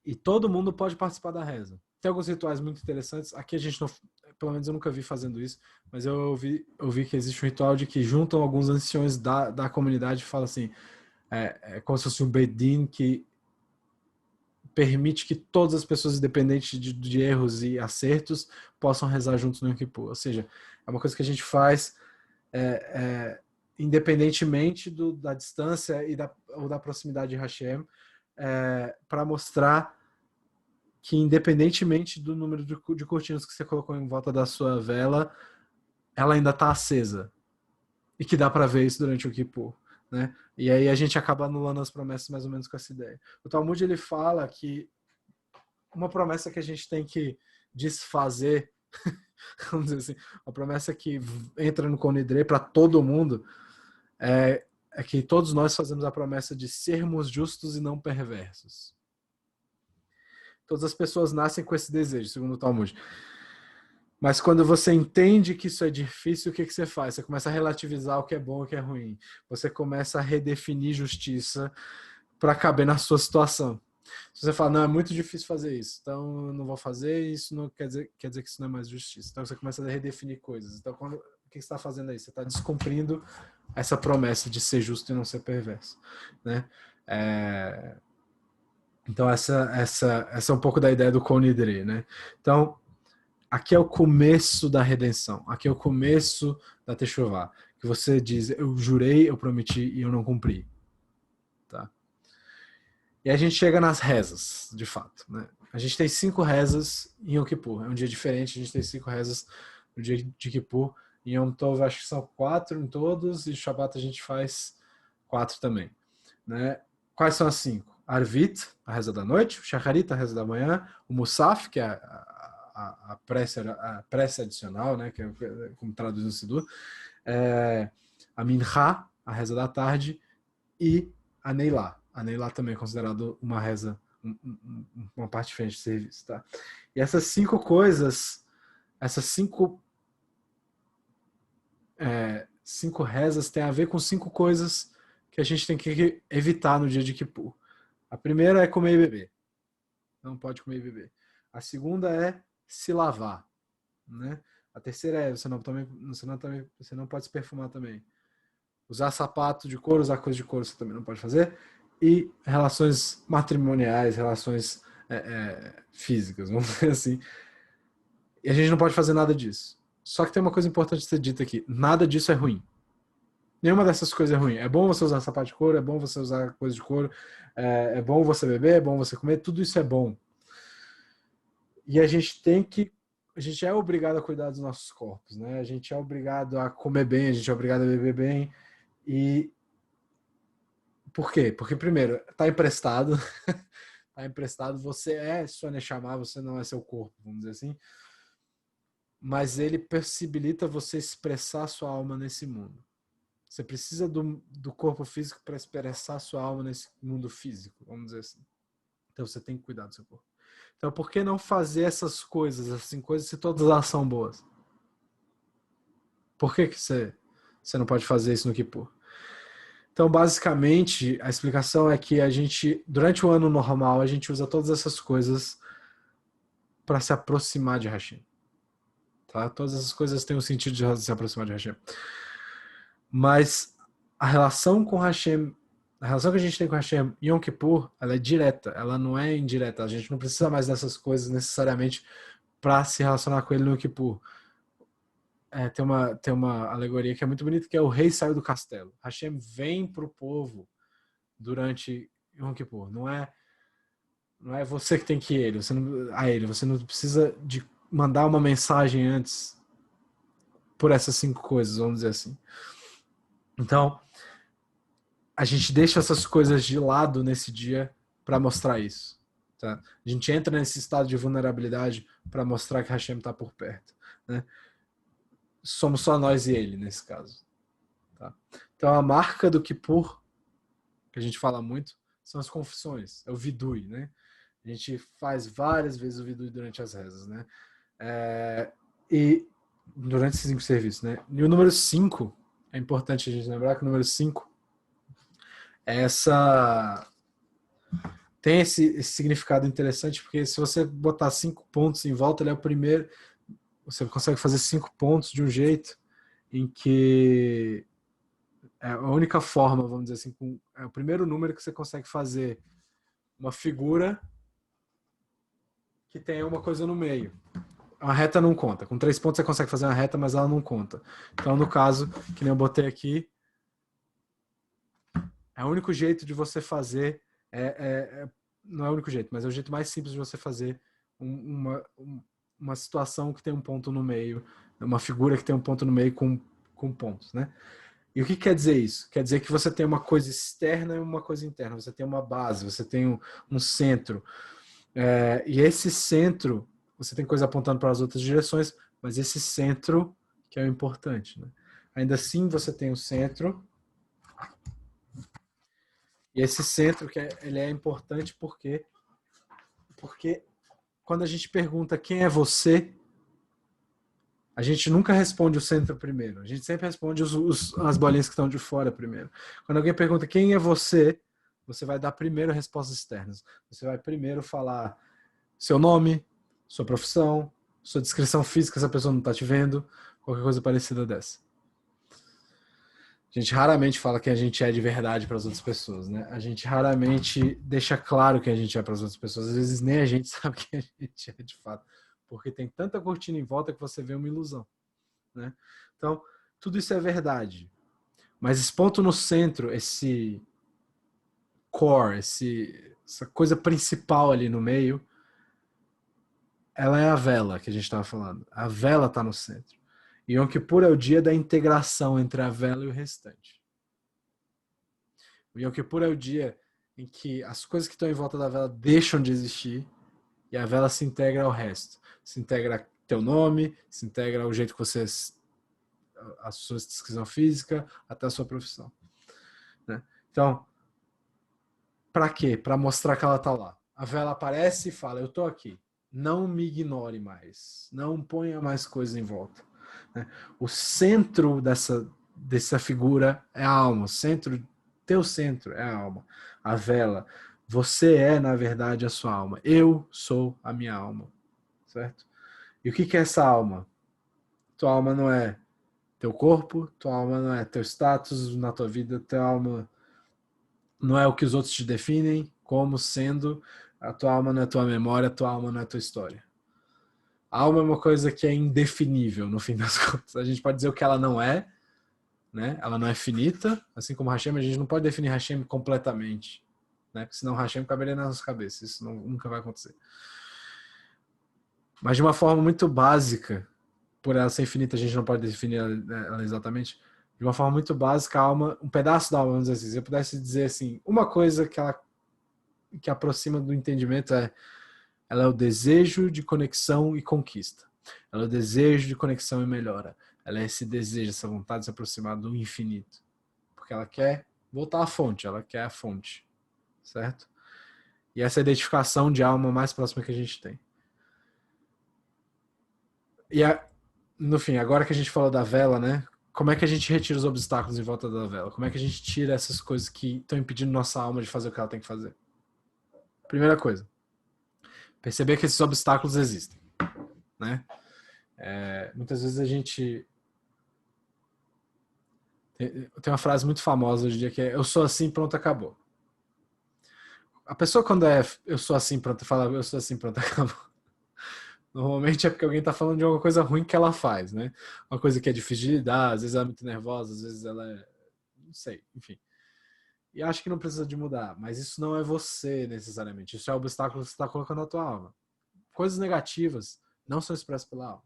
E todo mundo pode participar da reza. Tem alguns rituais muito interessantes. Aqui a gente não, pelo menos eu nunca vi fazendo isso, mas eu vi que existe um ritual de que juntam alguns anciões da comunidade e falam assim, é como se fosse um Bedin que permite que todas as pessoas, independente de erros e acertos, possam rezar juntos no Yom Kippur. Ou seja, é uma coisa que a gente faz independentemente da distância ou da proximidade de Hashem, para mostrar que independentemente do número de cortinas que você colocou em volta da sua vela, ela ainda está acesa. E que dá para ver isso durante o Kippur. Né? E aí a gente acaba anulando as promessas mais ou menos com essa ideia. O Talmud ele fala que uma promessa que a gente tem que desfazer, vamos dizer assim, uma promessa que entra no Konidre para todo mundo, é que todos nós fazemos a promessa de sermos justos e não perversos. Todas as pessoas nascem com esse desejo, segundo o Talmud. Mas quando você entende que isso é difícil, o que você faz? Você começa a relativizar o que é bom e o que é ruim. Você começa a redefinir justiça para caber na sua situação. Se você fala, não, é muito difícil fazer isso, então eu não vou fazer, isso não quer dizer que isso não é mais justiça. Então você começa a redefinir coisas. Então o que você está fazendo aí? Você está descumprindo essa promessa de ser justo e não ser perverso. Né? Então essa é um pouco da ideia do Konidre. Né? Então, aqui é o começo da redenção. Aqui é o começo da Teshuvah. Que você diz, eu jurei, eu prometi e eu não cumpri. Tá? E a gente chega nas rezas, de fato. Né? A gente tem 5 rezas em Yom Kippur. É um dia diferente, a gente tem 5 rezas no dia de Kippur. Em Yom Tov, acho que são 4 em todos, e Shabbat a gente faz 4 também. Né? Quais são as 5? Arvit, a reza da noite, o Shacharit, a reza da manhã, o Musaf, que é a prece adicional, né, que é como traduz o Sidur, a Mincha, a reza da tarde, e a Neilá. A Neilá também é considerado uma reza, uma parte diferente de serviço. Tá? E essas 5 coisas, essas 5 rezas têm a ver com 5 coisas que a gente tem que evitar no dia de Kippur. A primeira é comer e beber. Não pode comer e beber. A segunda é se lavar. Né? A terceira é você não pode se perfumar também. Usar sapato de couro, usar coisa de couro você também não pode fazer. E relações matrimoniais, relações físicas, vamos dizer assim. E a gente não pode fazer nada disso. Só que tem uma coisa importante de ser dita aqui. Nada disso é ruim. Nenhuma dessas coisas é ruim. É bom você usar sapato de couro, é bom você usar coisa de couro, é bom você beber, é bom você comer, tudo isso é bom. E a gente é obrigado a cuidar dos nossos corpos, né? A gente é obrigado a comer bem, a gente é obrigado a beber bem. E por quê? Porque, primeiro, tá emprestado. Tá emprestado, você é sua Neshama, você não é seu corpo, vamos dizer assim. Mas ele possibilita você expressar sua alma nesse mundo. Você precisa do corpo físico para expressar sua alma nesse mundo físico, vamos dizer assim. Então você tem que cuidar do seu corpo. Então por que não fazer essas coisas, assim, coisas se todas elas são boas? Por que você não pode fazer isso no Kippur? Então, basicamente, a explicação é que a gente, durante o ano normal, a gente usa todas essas coisas para se aproximar de Hashem. Tá? Todas essas coisas têm o sentido de se aproximar de Hashem. Mas a relação com Hashem, a relação que a gente tem com Hashem em Yom Kippur, ela é direta, ela não é indireta. A gente não precisa mais dessas coisas necessariamente para se relacionar com ele no Yom Kippur. Tem uma alegoria que é muito bonita, que é o rei saiu do castelo. Hashem vem para o povo durante Yom Kippur. Não é você que tem que ir você não precisa de mandar uma mensagem antes por essas 5 coisas, vamos dizer assim. Então, a gente deixa essas coisas de lado nesse dia para mostrar isso. Tá? A gente entra nesse estado de vulnerabilidade para mostrar que Hashem está por perto. Né? Somos só nós e ele, nesse caso. Tá? Então, a marca do Kippur, que a gente fala muito, são as confissões. É o vidui, né? A gente faz várias vezes o vidui durante as rezas, né? E durante esses 5 serviços, né? E o número 5, é importante a gente lembrar que o número 5 é tem esse significado interessante, porque se você botar 5 pontos em volta, ele é o primeiro. Você consegue fazer 5 pontos de um jeito em que é a única forma, vamos dizer assim, é o primeiro número que você consegue fazer uma figura que tenha uma coisa no meio. A reta não conta. Com 3 pontos você consegue fazer uma reta, mas ela não conta. Então, no caso, que nem eu botei aqui, é o único jeito de você fazer, não é o único jeito, mas é o jeito mais simples de você fazer uma situação que tem um ponto no meio, uma figura que tem um ponto no meio com pontos, né? E o que quer dizer isso? Quer dizer que você tem uma coisa externa e uma coisa interna. Você tem uma base, você tem um centro. E esse centro, você tem coisa apontando para as outras direções, mas esse centro que é o importante. Né? Ainda assim, você tem o centro. E esse centro ele é importante porque quando a gente pergunta quem é você, a gente nunca responde o centro primeiro. A gente sempre responde as bolinhas que estão de fora primeiro. Quando alguém pergunta quem é você, você vai dar primeiro respostas externas. Você vai primeiro falar seu nome, sua profissão, sua descrição física se a pessoa não está te vendo, qualquer coisa parecida dessa. A gente raramente fala quem a gente é de verdade para as outras pessoas, né? A gente raramente deixa claro quem a gente é para as outras pessoas. Às vezes nem a gente sabe quem a gente é de fato, porque tem tanta cortina em volta que você vê uma ilusão, né? Então, tudo isso é verdade. Mas esse ponto no centro, esse core, essa coisa principal ali no meio, ela é a vela que a gente estava falando. A vela está no centro. E Yom Kippur é o dia da integração entre a vela e o restante. O Yom Kippur é o dia em que as coisas que estão em volta da vela deixam de existir e a vela se integra ao resto. Se integra teu nome, se integra o jeito que você... a sua descrição física, até a sua profissão. Né? Então, para quê? Para mostrar que ela está lá. A vela aparece e fala, eu estou aqui. Não me ignore mais. Não ponha mais coisas em volta. Né? O centro dessa figura é a alma. Teu centro é a alma. A vela. Você é, na verdade, a sua alma. Eu sou a minha alma. Certo? E o que é essa alma? Tua alma não é teu corpo, tua alma não é teu status na tua vida, tua alma não é o que os outros te definem como sendo, a tua alma não é tua memória, a tua alma não é tua história. A alma é uma coisa que é indefinível, no fim das contas. A gente pode dizer o que ela não é, né? Ela não é finita, assim como Hashem, a gente não pode definir Hashem completamente, né? Porque senão Hashem caberia nas nossas cabeças, isso nunca vai acontecer. Mas de uma forma muito básica, por ela ser infinita, a gente não pode definir ela exatamente. De uma forma muito básica, a alma, um pedaço da alma, vamos dizer assim, se eu pudesse dizer assim, uma coisa que aproxima do entendimento ela é o desejo de conexão e conquista. Ela é o desejo de conexão e melhora. Ela é esse desejo, essa vontade de se aproximar do infinito. Porque ela quer voltar à fonte, ela quer a fonte. Certo? E essa é a identificação de alma mais próxima que a gente tem. E no fim, agora que a gente falou da vela, né? Como é que a gente retira os obstáculos em volta da vela? Como é que a gente tira essas coisas que estão impedindo nossa alma de fazer o que ela tem que fazer? Primeira coisa, perceber que esses obstáculos existem, né? Muitas vezes a gente tem uma frase muito famosa hoje em dia que é eu sou assim, pronto, acabou. A pessoa quando eu sou assim, pronto, fala eu sou assim, pronto, acabou. Normalmente é porque alguém está falando de alguma coisa ruim que ela faz, né? Uma coisa que é difícil de lidar, às vezes ela é muito nervosa, às vezes ela é... não sei, enfim. E acho que não precisa de mudar, mas isso não é você necessariamente. Isso é o obstáculo que você está colocando na tua alma. Coisas negativas não são expressas pela alma.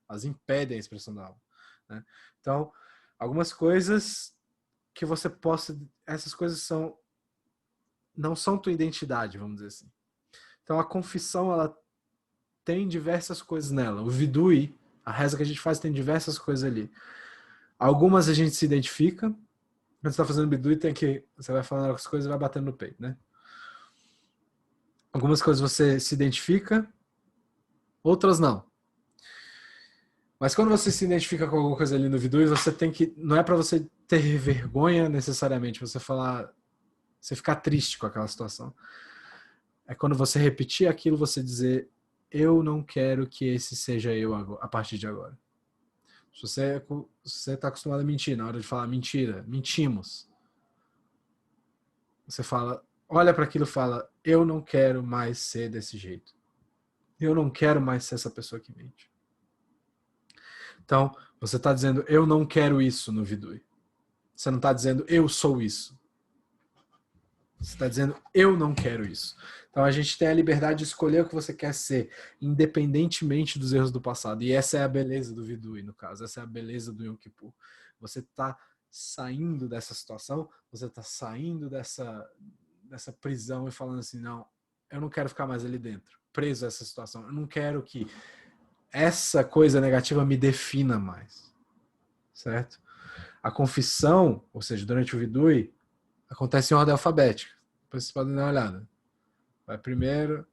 Elas impedem a expressão da alma. Né? Então, algumas coisas que você possa... Essas coisas não são tua identidade, vamos dizer assim. Então a confissão, ela tem diversas coisas nela. O vidui, a reza que a gente faz, tem diversas coisas ali. Algumas a gente se identifica. Quando você está fazendo vidui, você vai falando as coisas e vai batendo no peito, né? Algumas coisas você se identifica, outras não. Mas quando você se identifica com alguma coisa ali no vidui, você tem que... Não é para você ter vergonha necessariamente, você ficar triste com aquela situação. É quando você repetir aquilo, você dizer: eu não quero que esse seja eu a partir de agora. Se você está acostumado a mentir, na hora de falar mentira, mentimos. Você olha para aquilo e fala: eu não quero mais ser desse jeito. Eu não quero mais ser essa pessoa que mente. Então, você está dizendo: eu não quero isso no vidui. Você não está dizendo: eu sou isso. Você está dizendo: eu não quero isso. Então a gente tem a liberdade de escolher o que você quer ser, independentemente dos erros do passado. E essa é a beleza do vidui, no caso. Essa é a beleza do Yom Kippur. Você está saindo dessa situação, você está saindo dessa prisão e falando assim: não, eu não quero ficar mais ali dentro, preso a essa situação. Eu não quero que essa coisa negativa me defina mais. Certo? A confissão, ou seja, durante o vidui, acontece em ordem alfabética. Depois vocês podem dar uma olhada. Vai primeiro,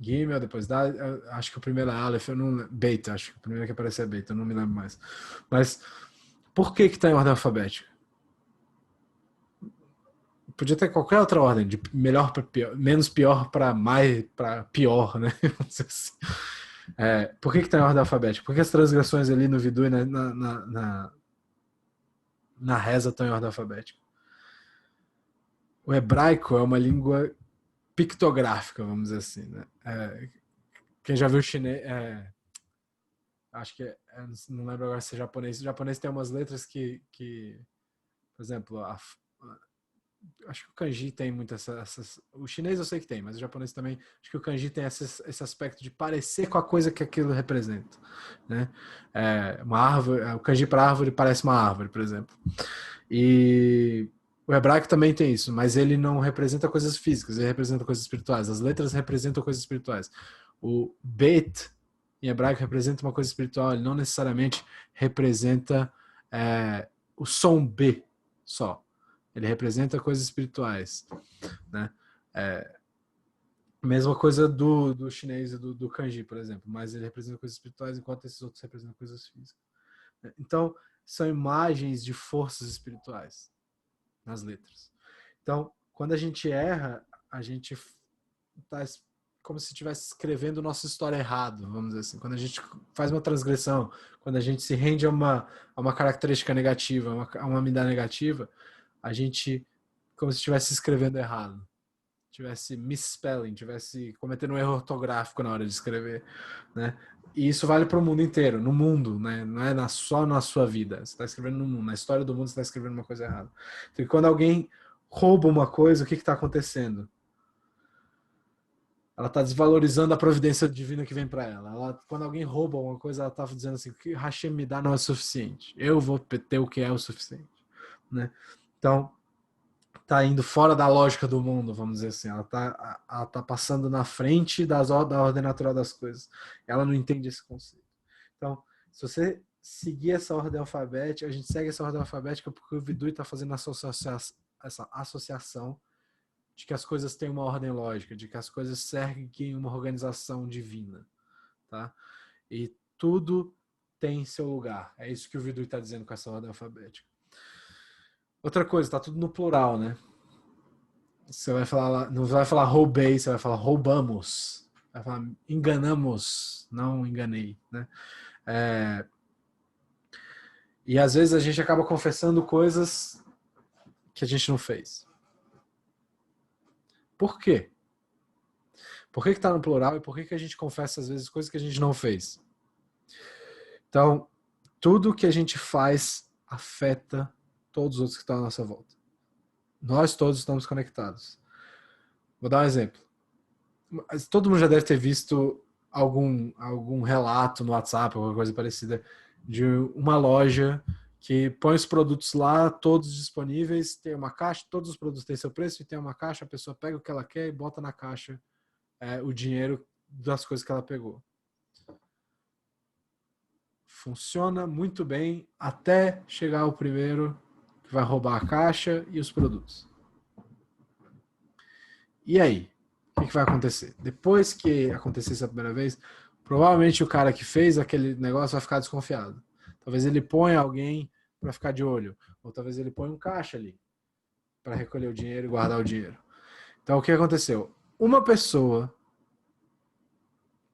Gimel, depois acho que o primeiro é Aleph, Beta, acho que o primeiro que aparece é Beta, eu não me lembro mais. Mas por que está em ordem alfabética? Podia ter qualquer outra ordem, de melhor para pior, menos pior para mais para pior, né? Assim. Por que está em ordem alfabética? Porque as transgressões ali no vidui e na reza estão em ordem alfabética. O hebraico é uma língua pictográfica, vamos dizer assim, né? Quem já viu chinês, acho que não lembro agora se é japonês. O japonês tem umas letras que por exemplo, acho que o kanji tem muito essas. O chinês eu sei que tem, mas o japonês também. Acho que o kanji tem esse aspecto de parecer com a coisa que aquilo representa, né? Uma árvore, o kanji para árvore parece uma árvore, por exemplo. E o hebraico também tem isso, mas ele não representa coisas físicas, ele representa coisas espirituais. As letras representam coisas espirituais. O bet, em hebraico, representa uma coisa espiritual, ele não necessariamente representa o som B só. Ele representa coisas espirituais. Né? Mesma coisa do chinês e do kanji, por exemplo, mas ele representa coisas espirituais enquanto esses outros representam coisas físicas. Então, são imagens de forças espirituais nas letras. Então, quando a gente erra, a gente está como se estivesse escrevendo nossa história errado, vamos dizer assim. Quando a gente faz uma transgressão, quando a gente se rende a uma característica negativa, a uma amida negativa, a gente como se estivesse escrevendo errado. Tivesse misspelling, tivesse cometendo um erro ortográfico na hora de escrever, né? E isso vale para o mundo inteiro, no mundo, né? Não é só na sua vida. Você está escrevendo no mundo, na história do mundo você está escrevendo uma coisa errada. Então, quando alguém rouba uma coisa, o que está acontecendo? Ela está desvalorizando a providência divina que vem para ela. Quando alguém rouba uma coisa, ela está dizendo assim: o que Hashem me dá não é suficiente. Eu vou ter o que é o suficiente, né? Então, tá indo fora da lógica do mundo, vamos dizer assim. Ela tá passando na frente da ordem natural das coisas. Ela não entende esse conceito. Então, se você seguir essa ordem alfabética, a gente segue essa ordem alfabética porque o Vidui está fazendo essa associação de que as coisas têm uma ordem lógica, de que as coisas seguem uma organização divina, tá? E tudo tem seu lugar. É isso que o Vidui está dizendo com essa ordem alfabética. Outra coisa, tá tudo no plural, né? Você vai falar, não vai falar roubei, você vai falar roubamos. Vai falar enganamos, não enganei, né? E às vezes a gente acaba confessando coisas que a gente não fez. Por quê? Por que tá no plural e por que a gente confessa às vezes coisas que a gente não fez? Então, tudo que a gente faz afeta todos os outros que estão à nossa volta. Nós todos estamos conectados. Vou dar um exemplo. Todo mundo já deve ter visto algum relato no WhatsApp, alguma coisa parecida, de uma loja que põe os produtos lá, todos disponíveis, tem uma caixa, todos os produtos têm seu preço e tem uma caixa, a pessoa pega o que ela quer e bota na caixa o dinheiro das coisas que ela pegou. Funciona muito bem até chegar o primeiro que vai roubar a caixa e os produtos. E aí? O que vai acontecer? Depois que acontecer isso a primeira vez, provavelmente o cara que fez aquele negócio vai ficar desconfiado. Talvez ele ponha alguém para ficar de olho, ou talvez ele ponha um caixa ali para recolher o dinheiro e guardar o dinheiro. Então o que aconteceu? Uma pessoa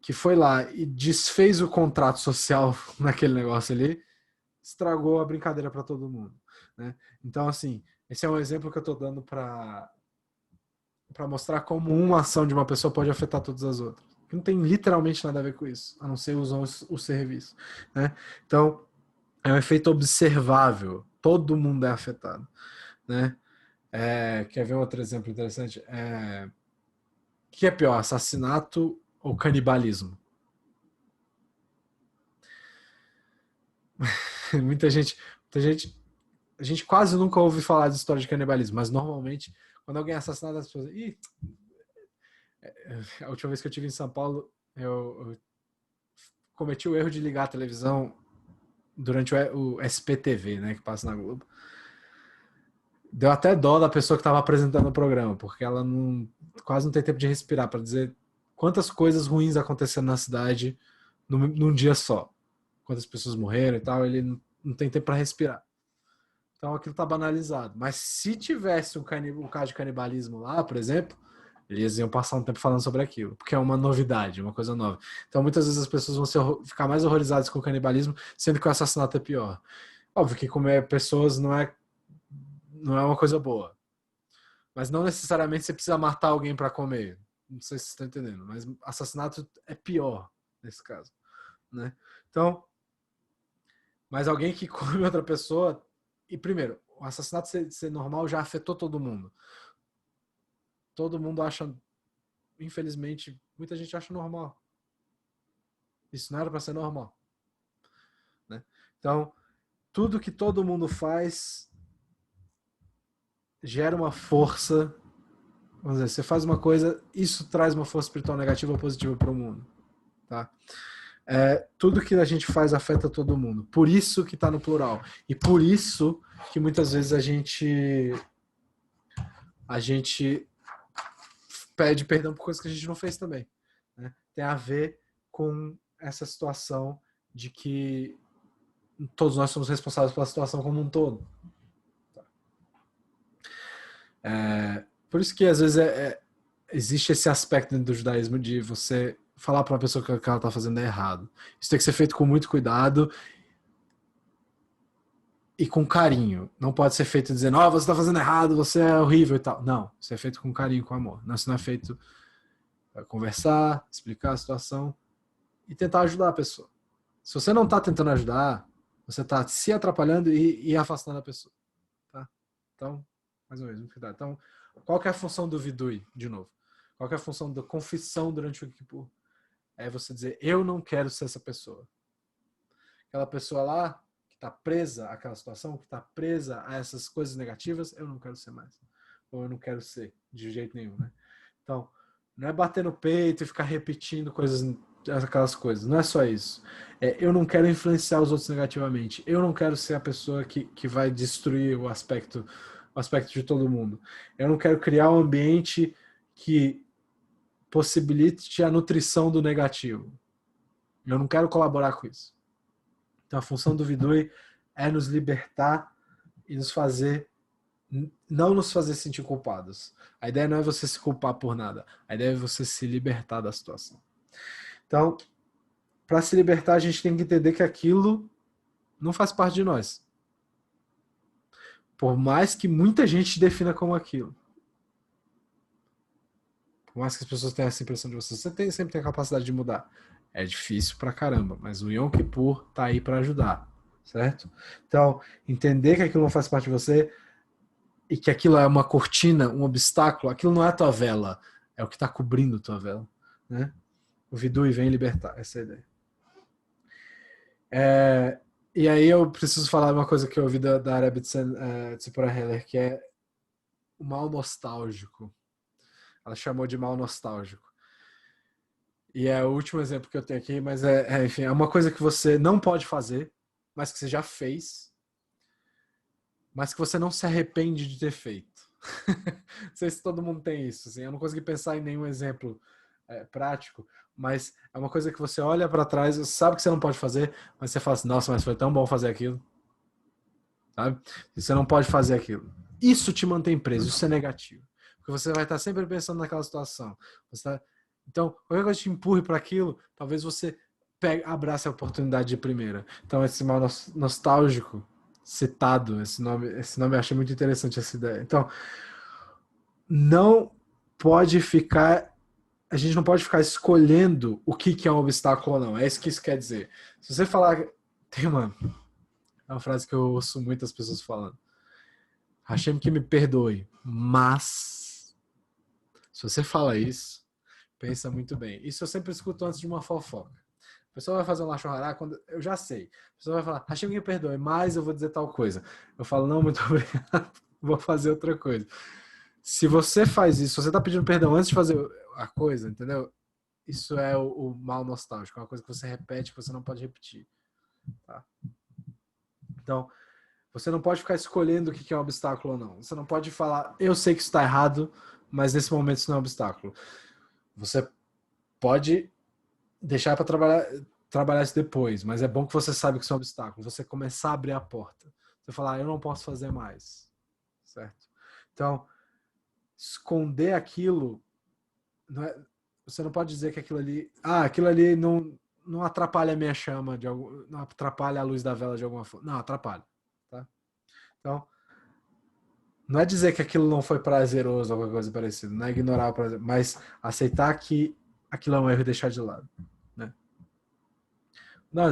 que foi lá e desfez o contrato social naquele negócio ali, estragou a brincadeira para todo mundo, né? Então assim, esse é um exemplo que eu estou dando para mostrar como uma ação de uma pessoa pode afetar todas as outras. Não tem literalmente nada a ver com isso, a não ser usar o serviço, né? Então, é um efeito observável. Todo mundo é afetado, né? Quer ver outro exemplo interessante? O que é pior, assassinato ou canibalismo? muita gente, a gente quase nunca ouve falar de história de canibalismo, mas normalmente, quando alguém é assassinado, as pessoas... A última vez que eu estive em São Paulo, eu cometi o erro de ligar a televisão durante o SPTV, né, que passa na Globo. Deu até dó da pessoa que estava apresentando o programa, porque ela quase não tem tempo de respirar para dizer quantas coisas ruins aconteceram na cidade num dia só. Quantas pessoas morreram e tal, ele não tem tempo para respirar. Então aquilo está banalizado. Mas se tivesse um caso de canibalismo lá, por exemplo, eles iam passar um tempo falando sobre aquilo, porque é uma novidade, uma coisa nova. Então muitas vezes as pessoas vão ficar mais horrorizadas com o canibalismo, sendo que o assassinato é pior. Óbvio que comer pessoas não é uma coisa boa. Mas não necessariamente você precisa matar alguém para comer. Não sei se você está entendendo, mas assassinato é pior nesse caso, né? Então, mas alguém que come outra pessoa... E primeiro, o assassinato ser normal já afetou todo mundo. Todo mundo acha, infelizmente, muita gente acha normal. Isso não era para ser normal, né? Então, tudo que todo mundo faz gera uma força. Vamos dizer, você faz uma coisa, isso traz uma força espiritual negativa ou positiva para o mundo, tá? Tudo que a gente faz afeta todo mundo. Por isso que está no plural. E por isso que muitas vezes a gente pede perdão por coisas que a gente não fez também, né? Tem a ver com essa situação de que todos nós somos responsáveis pela situação como um todo. Por isso que às vezes existe esse aspecto dentro do judaísmo de você falar para uma pessoa que o que ela está fazendo é errado. Isso tem que ser feito com muito cuidado e com carinho. Não pode ser feito dizendo, você está fazendo errado, você é horrível e tal. Não, isso é feito com carinho, com amor. Não, isso não é feito para conversar, explicar a situação e tentar ajudar a pessoa. Se você não está tentando ajudar, você está se atrapalhando e afastando a pessoa. Tá? Então, mais uma vez, muito cuidado. Então, qual que é a função do vidui, de novo? Qual que é a função da confissão durante o Kippur? É você dizer, eu não quero ser essa pessoa. Aquela pessoa lá que está presa àquela situação, que está presa a essas coisas negativas, eu não quero ser mais. Ou eu não quero ser, de jeito nenhum, né? Então, não é bater no peito e ficar repetindo aquelas coisas. Não é só isso. Eu não quero influenciar os outros negativamente. Eu não quero ser a pessoa que vai destruir o aspecto de todo mundo. Eu não quero criar um ambiente que possibilite a nutrição do negativo. Eu não quero colaborar com isso. Então a função do vidui é nos libertar e não nos fazer sentir culpados. A ideia não é você se culpar por nada. A ideia é você se libertar da situação. Então, para se libertar, a gente tem que entender que aquilo não faz parte de nós. Por mais que muita gente defina como aquilo. Por mais que as pessoas tenham essa impressão de você sempre tem a capacidade de mudar. É difícil pra caramba, mas o Yom Kippur tá aí para ajudar, certo? Então, entender que aquilo não faz parte de você e que aquilo é uma cortina, um obstáculo, aquilo não é a tua vela, é o que está cobrindo a tua vela, né? O vidui vem libertar, essa é a ideia. E aí eu preciso falar uma coisa que eu ouvi da Rebbe Tzipora Heller, que é o mal nostálgico. Ela chamou de mal nostálgico. E é o último exemplo que eu tenho aqui, mas enfim, é uma coisa que você não pode fazer, mas que você já fez, mas que você não se arrepende de ter feito. Não sei se todo mundo tem isso. Assim. Eu não consegui pensar em nenhum exemplo prático, mas é uma coisa que você olha para trás, você sabe que você não pode fazer, mas você fala assim, nossa, mas foi tão bom fazer aquilo. Sabe? E você não pode fazer aquilo. Isso te mantém preso, isso é negativo. Porque você vai estar sempre pensando naquela situação. Então, qualquer coisa que te empurre para aquilo, talvez você abrace a oportunidade de primeira. Então, esse mal nostálgico citado, esse nome eu achei muito interessante essa ideia. Então, não pode ficar. A gente não pode ficar escolhendo o que é um obstáculo ou não. É isso que isso quer dizer. Se você falar. Tem uma frase que eu ouço muitas pessoas falando. Hashem que me perdoe, mas se você fala isso, pensa muito bem. Isso eu sempre escuto antes de uma fofoca. A pessoa vai fazer um lashon hará, quando eu já sei. A pessoa vai falar, Hashem que me perdoe, mas eu vou dizer tal coisa. Eu falo, não, muito obrigado, vou fazer outra coisa. Se você faz isso, se você está pedindo perdão antes de fazer a coisa, entendeu? Isso é o mal nostálgico, é uma coisa que você repete, que você não pode repetir. Tá? Então, você não pode ficar escolhendo o que é um obstáculo ou não. Você não pode falar, eu sei que isso está errado, mas nesse momento isso não é um obstáculo. Você pode deixar para trabalhar isso depois, mas é bom que você saiba que isso é um obstáculo. Você começar a abrir a porta. Você falar, eu não posso fazer mais. Certo? Então, esconder aquilo, você não pode dizer que aquilo ali não atrapalha a minha chama, não atrapalha a luz da vela de alguma forma. Não, atrapalha. Tá? Então, não é dizer que aquilo não foi prazeroso ou alguma coisa parecida, não é ignorar o prazer, mas aceitar que aquilo é um erro e deixar de lado. Né? Não,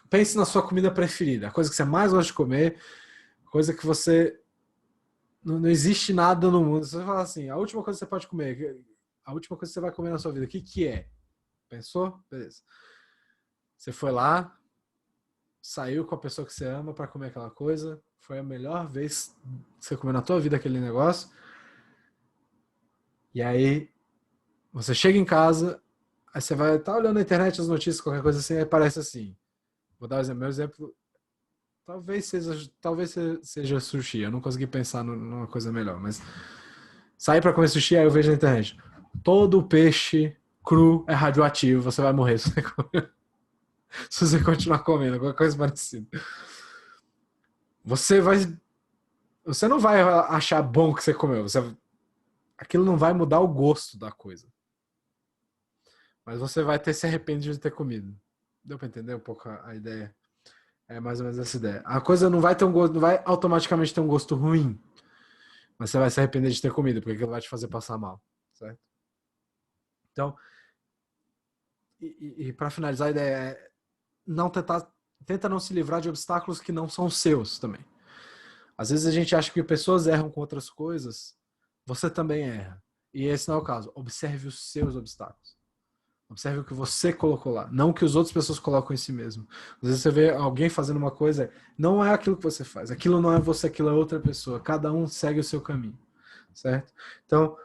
pense na sua comida preferida, a coisa que você mais gosta de comer, coisa que você. Não existe nada no mundo. Você vai falar assim, a última coisa que você pode comer, a última coisa que você vai comer na sua vida, o que é? Pensou? Beleza. Você foi lá, saiu com a pessoa que você ama para comer aquela coisa, foi a melhor vez que você comeu na tua vida aquele negócio, e aí você chega em casa, aí você vai estar olhando na internet as notícias, qualquer coisa assim, aí parece assim. Vou dar meu exemplo. Talvez seja sushi. Eu não consegui pensar numa coisa melhor, mas sair para comer sushi, aí eu vejo na internet. Todo peixe cru é radioativo, você vai morrer se se você continuar comendo, qualquer coisa parecida. Você vai. Você não vai achar bom o que você comeu. Aquilo não vai mudar o gosto da coisa. Mas você vai ter se arrependido de ter comido. Deu para entender um pouco a ideia? É mais ou menos essa ideia. A coisa não vai ter um gosto, não vai automaticamente ter um gosto ruim, mas você vai se arrepender de ter comido, porque aquilo vai te fazer passar mal, certo? Então, e para finalizar, a ideia é não tenta não se livrar de obstáculos que não são seus também. Às vezes a gente acha que pessoas erram com outras coisas, você também erra. E esse não é o caso. Observe os seus obstáculos. Observe o que você colocou lá, não o que as outras pessoas colocam em si mesmo. Às vezes você vê alguém fazendo uma coisa, não é aquilo que você faz, aquilo não é você, aquilo é outra pessoa. Cada um segue o seu caminho, certo? Então,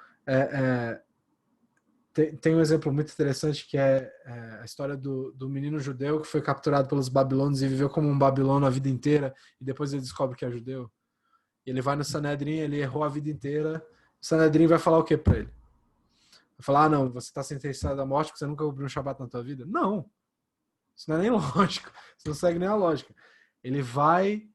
tem um exemplo muito interessante que é a história do menino judeu que foi capturado pelos babilônios e viveu como um babilônio a vida inteira e depois ele descobre que é judeu. Ele vai no Sanedrim, ele errou a vida inteira. O Sanedrim vai falar o que para ele? Vai falar, não, você está sentenciado à morte porque você nunca cumpriu um Shabat na tua vida? Não. Isso não é nem lógico. Isso não segue nem a lógica. Ele vai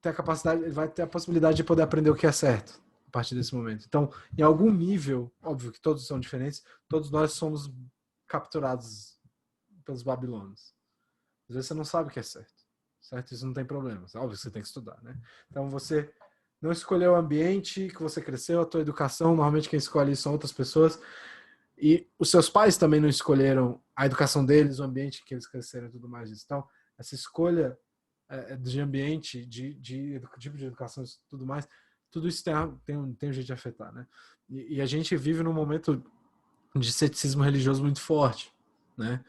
ter a capacidade, ele vai ter a possibilidade de poder aprender o que é certo a partir desse momento. Então, em algum nível, óbvio que todos são diferentes, todos nós somos capturados pelos babilônios. Às vezes você não sabe o que é certo. Certo? Isso não tem problema. Óbvio que você tem que estudar, né? Então você não escolheu o ambiente que você cresceu, a tua educação, normalmente quem escolhe isso são outras pessoas. E os seus pais também não escolheram a educação deles, o ambiente que eles cresceram e tudo mais disso. Então, essa escolha de ambiente, de tipo de educação e tudo mais, tudo isso tem um jeito de afetar, né? E a gente vive num momento de ceticismo religioso muito forte, né?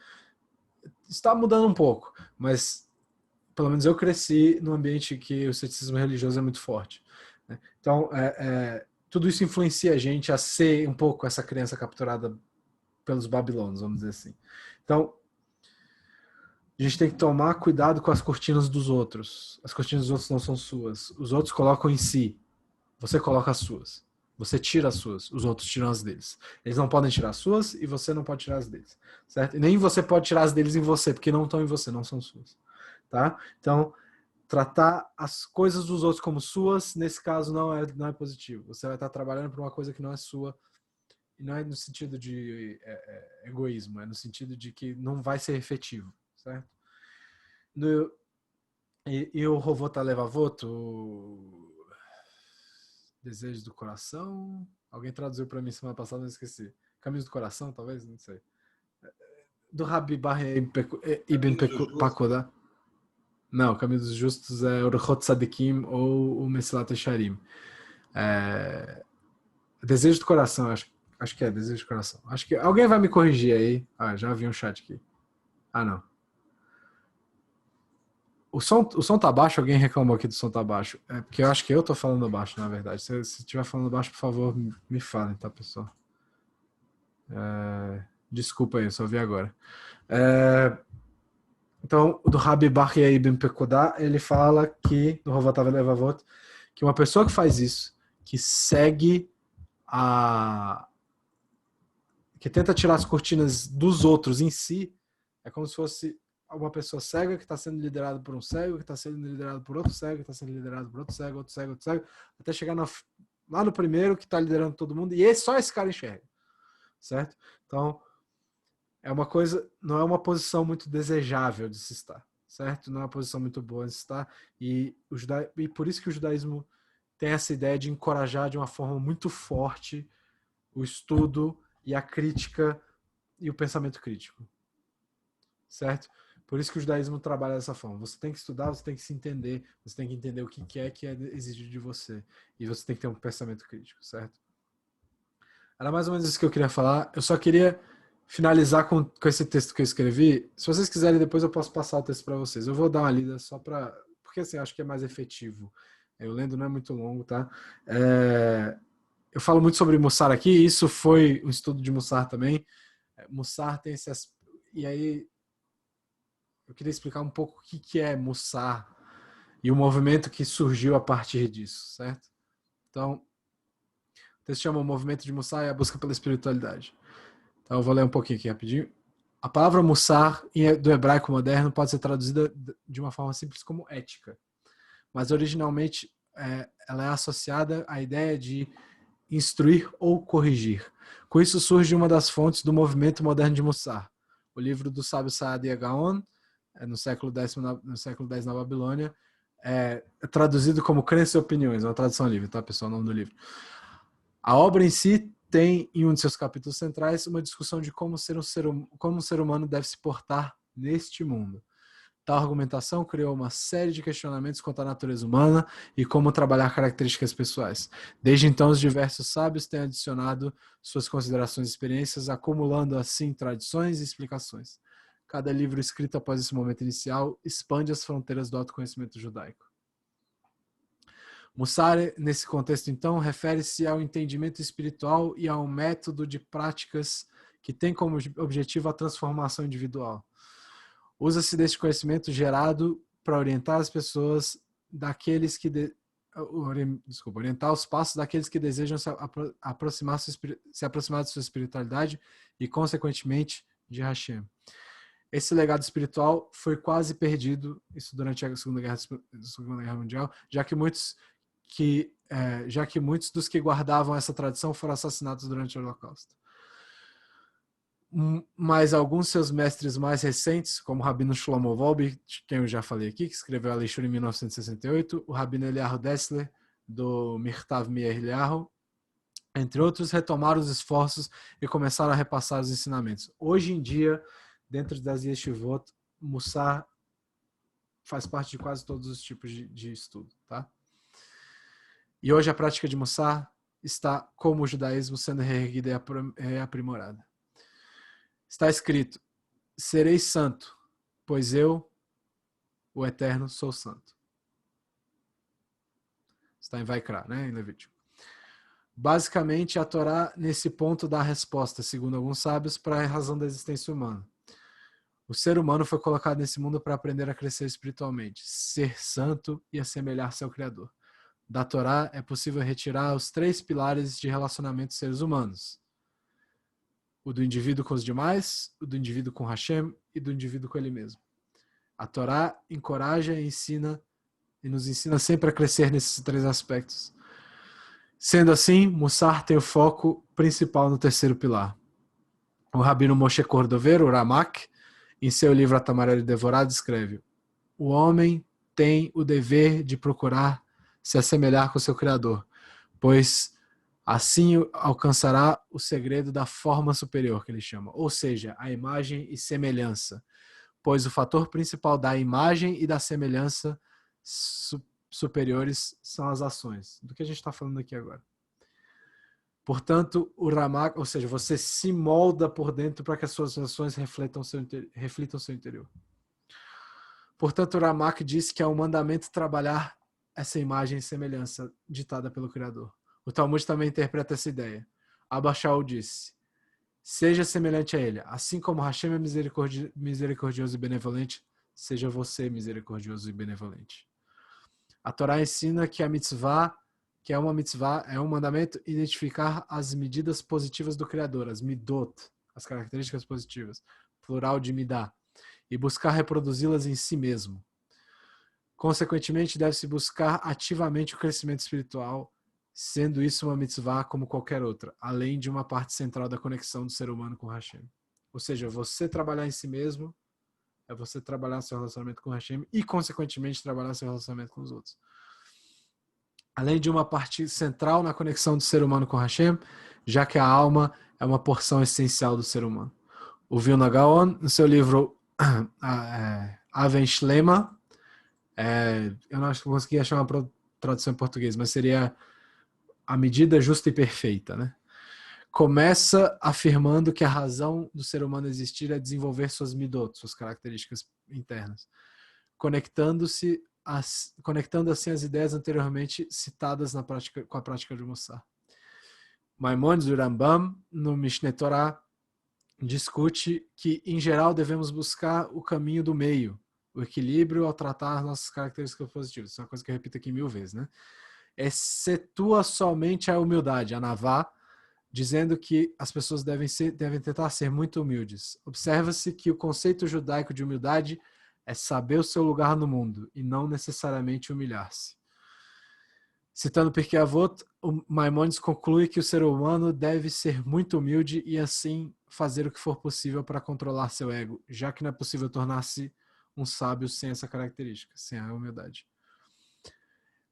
está mudando um pouco, mas pelo menos eu cresci num ambiente que o ceticismo religioso é muito forte, né? Então, tudo isso influencia a gente a ser um pouco essa criança capturada pelos babilônios, vamos dizer assim. Então, a gente tem que tomar cuidado com as cortinas dos outros. As cortinas dos outros não são suas. Os outros colocam em si. Você coloca as suas. Você tira as suas. Os outros tiram as deles. Eles não podem tirar as suas e você não pode tirar as deles. Certo? E nem você pode tirar as deles em você, porque não estão em você, não são suas. Tá? Então, tratar as coisas dos outros como suas, nesse caso, não é positivo. Você vai estar trabalhando por uma coisa que não é sua. E não é no sentido de egoísmo, é no sentido de que não vai ser efetivo. Certo? E o Rovota Levavoto, Desejos do Coração. Alguém traduziu para mim semana passada, não esqueci. Caminhos do Coração, talvez? Não sei. Do Rabi Bahia Ibn Pakoda. Não, Caminho dos Justos é o Rehot Tzadikim ou o Mesilat Yesharim. Desejo do Coração, acho que é Desejo do Coração. Acho que alguém vai me corrigir aí. Já vi um chat aqui. Não. O som tá baixo? Alguém reclamou aqui do som tá baixo. É porque eu acho que eu tô falando baixo, na verdade. Se estiver falando baixo, por favor, me falem, tá, pessoal? Desculpa aí, eu só vi agora. Então, do Rabi Bahia Ibn Pekodá, ele fala que, no Rovatav Levavot, que uma pessoa que faz isso, que segue que tenta tirar as cortinas dos outros em si, é como se fosse uma pessoa cega que está sendo liderada por um cego, que está sendo liderado por outro cego, que está sendo liderado por outro cego, até chegar lá no primeiro que está liderando todo mundo, e só esse cara enxerga. Certo? Então, não é uma posição muito desejável de se estar. Certo? Não é uma posição muito boa de se estar. E por isso que o judaísmo tem essa ideia de encorajar de uma forma muito forte o estudo e a crítica e o pensamento crítico. Certo? Por isso que o judaísmo trabalha dessa forma. Você tem que estudar, você tem que se entender, você tem que entender o que é exigido de você. E você tem que ter um pensamento crítico, certo? Era mais ou menos isso que eu queria falar. Eu só queria finalizar com esse texto que eu escrevi. Se vocês quiserem, depois eu posso passar o texto para vocês. Eu vou dar uma lida só para... Porque assim, acho que é mais efetivo. Eu lendo não é muito longo, tá? Eu falo muito sobre Mussar aqui. Isso foi um estudo de Mussar também. Mussar tem esse... E aí, eu queria explicar um pouco o que é Mussar e o movimento que surgiu a partir disso, certo? Então, o texto chama o movimento de Mussar e a busca pela espiritualidade. Então, eu vou ler um pouquinho aqui rapidinho. A palavra Mussar, do hebraico moderno, pode ser traduzida de uma forma simples como ética. Mas, originalmente, ela é associada à ideia de instruir ou corrigir. Com isso surge uma das fontes do movimento moderno de Mussar. O livro do sábio Saadia Gaon, no século X na Babilônia, é traduzido como Crença e Opiniões, uma tradução livre, tá, pessoal? O nome do livro. A obra em si tem, em um de seus capítulos centrais, uma discussão de como um ser humano deve se portar neste mundo. Tal argumentação criou uma série de questionamentos quanto à natureza humana e como trabalhar características pessoais. Desde então, os diversos sábios têm adicionado suas considerações e experiências, acumulando assim tradições e explicações. Cada livro escrito após esse momento inicial expande as fronteiras do autoconhecimento judaico. Mussar, nesse contexto, então, refere-se ao entendimento espiritual e ao método de práticas que tem como objetivo a transformação individual. Usa-se deste conhecimento gerado para orientar as pessoas orientar os passos daqueles que desejam se aproximar de sua espiritualidade e, consequentemente, de Hashem. Esse legado espiritual foi quase perdido, isso durante a Segunda Guerra Mundial, já que muitos dos que guardavam essa tradição foram assassinados durante o Holocausto. Mas alguns seus mestres mais recentes, como o Rabino Shlomo Wolbe, quem eu já falei aqui, que escreveu a Leishur em 1968, o Rabino Eliyahu Dessler, do Mirtav Meir Eliyahu, entre outros, retomaram os esforços e começaram a repassar os ensinamentos. Hoje em dia, dentro das yeshivot, Mussar faz parte de quase todos os tipos de estudo, tá? E hoje a prática de Mussar está, como o judaísmo, sendo reerguida e aprimorada. Está escrito: serei santo, pois eu, o Eterno, sou santo. Está em Vaikra, né? Em Levítico. Basicamente, a Torá, nesse ponto, dá a resposta, segundo alguns sábios, para a razão da existência humana. O ser humano foi colocado nesse mundo para aprender a crescer espiritualmente, ser santo e assemelhar-se ao Criador. Da Torá é possível retirar os 3 pilares de relacionamento dos seres humanos. O do indivíduo com os demais, o do indivíduo com Hashem e do indivíduo com ele mesmo. A Torá encoraja e ensina e nos ensina sempre a crescer nesses 3 aspectos. Sendo assim, Mussar tem o foco principal no terceiro pilar. O rabino Moshe Cordover, o Ramak, em seu livro A Tamarela Devorada, escreve: o homem tem o dever de procurar se assemelhar com o seu Criador, pois assim alcançará o segredo da forma superior, que ele chama, ou seja, a imagem e semelhança, pois o fator principal da imagem e da semelhança superiores são as ações, do que a gente está falando aqui agora. Portanto, o Ramak, ou seja, você se molda por dentro para que as suas ações reflitam seu interior. Portanto, o Ramak diz que é um mandamento trabalhar essa imagem e semelhança ditada pelo Criador. O Talmud também interpreta essa ideia. Abba Shaul disse: seja semelhante a ele, assim como Hashem é misericordioso e benevolente, seja você misericordioso e benevolente. A Torá ensina que a mitzvah, que é um mandamento, identificar as medidas positivas do Criador, as midot, as características positivas, plural de midah, e buscar reproduzi-las em si mesmo. Consequentemente, deve-se buscar ativamente o crescimento espiritual, sendo isso uma mitzvah como qualquer outra, além de uma parte central da conexão do ser humano com Hashem. Ou seja, você trabalhar em si mesmo é você trabalhar seu relacionamento com Hashem e, consequentemente, trabalhar seu relacionamento com os outros. Além de uma parte central na conexão do ser humano com Hashem, já que a alma é uma porção essencial do ser humano. O Vilna Gaon, no seu livro Aven Shlema, eu não consegui achar uma tradução em português, mas seria a medida justa e perfeita, né? Começa afirmando que a razão do ser humano existir é desenvolver suas midot, suas características internas, conectando assim as ideias anteriormente citadas com a prática de Mussar. Maimonides, do Rambam, no Mishneh Torah, discute que, em geral, devemos buscar o caminho do meio, o equilíbrio ao tratar nossas características positivas. Isso é uma coisa que eu repito aqui 1000 vezes, né? Excetua somente a humildade, a navá, dizendo que as pessoas devem tentar ser muito humildes. Observa-se que o conceito judaico de humildade é saber o seu lugar no mundo e não necessariamente humilhar-se. Citando Pirkei Avot, o Maimonides conclui que o ser humano deve ser muito humilde e assim fazer o que for possível para controlar seu ego, já que não é possível tornar-se um sábio sem essa característica, sem a humildade.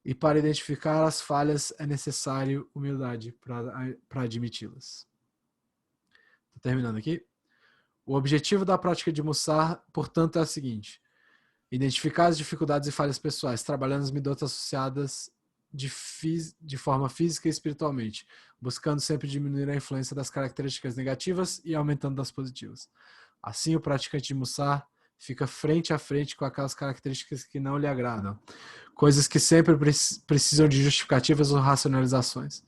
E para identificar as falhas é necessário humildade para admiti-las. Estou terminando aqui. O objetivo da prática de Mussar, portanto, é o seguinte: identificar as dificuldades e falhas pessoais, trabalhando as midot associadas de forma física e espiritualmente, buscando sempre diminuir a influência das características negativas e aumentando das positivas. Assim, o praticante de Mussar fica frente a frente com aquelas características que não lhe agradam, coisas que sempre precisam de justificativas ou racionalizações,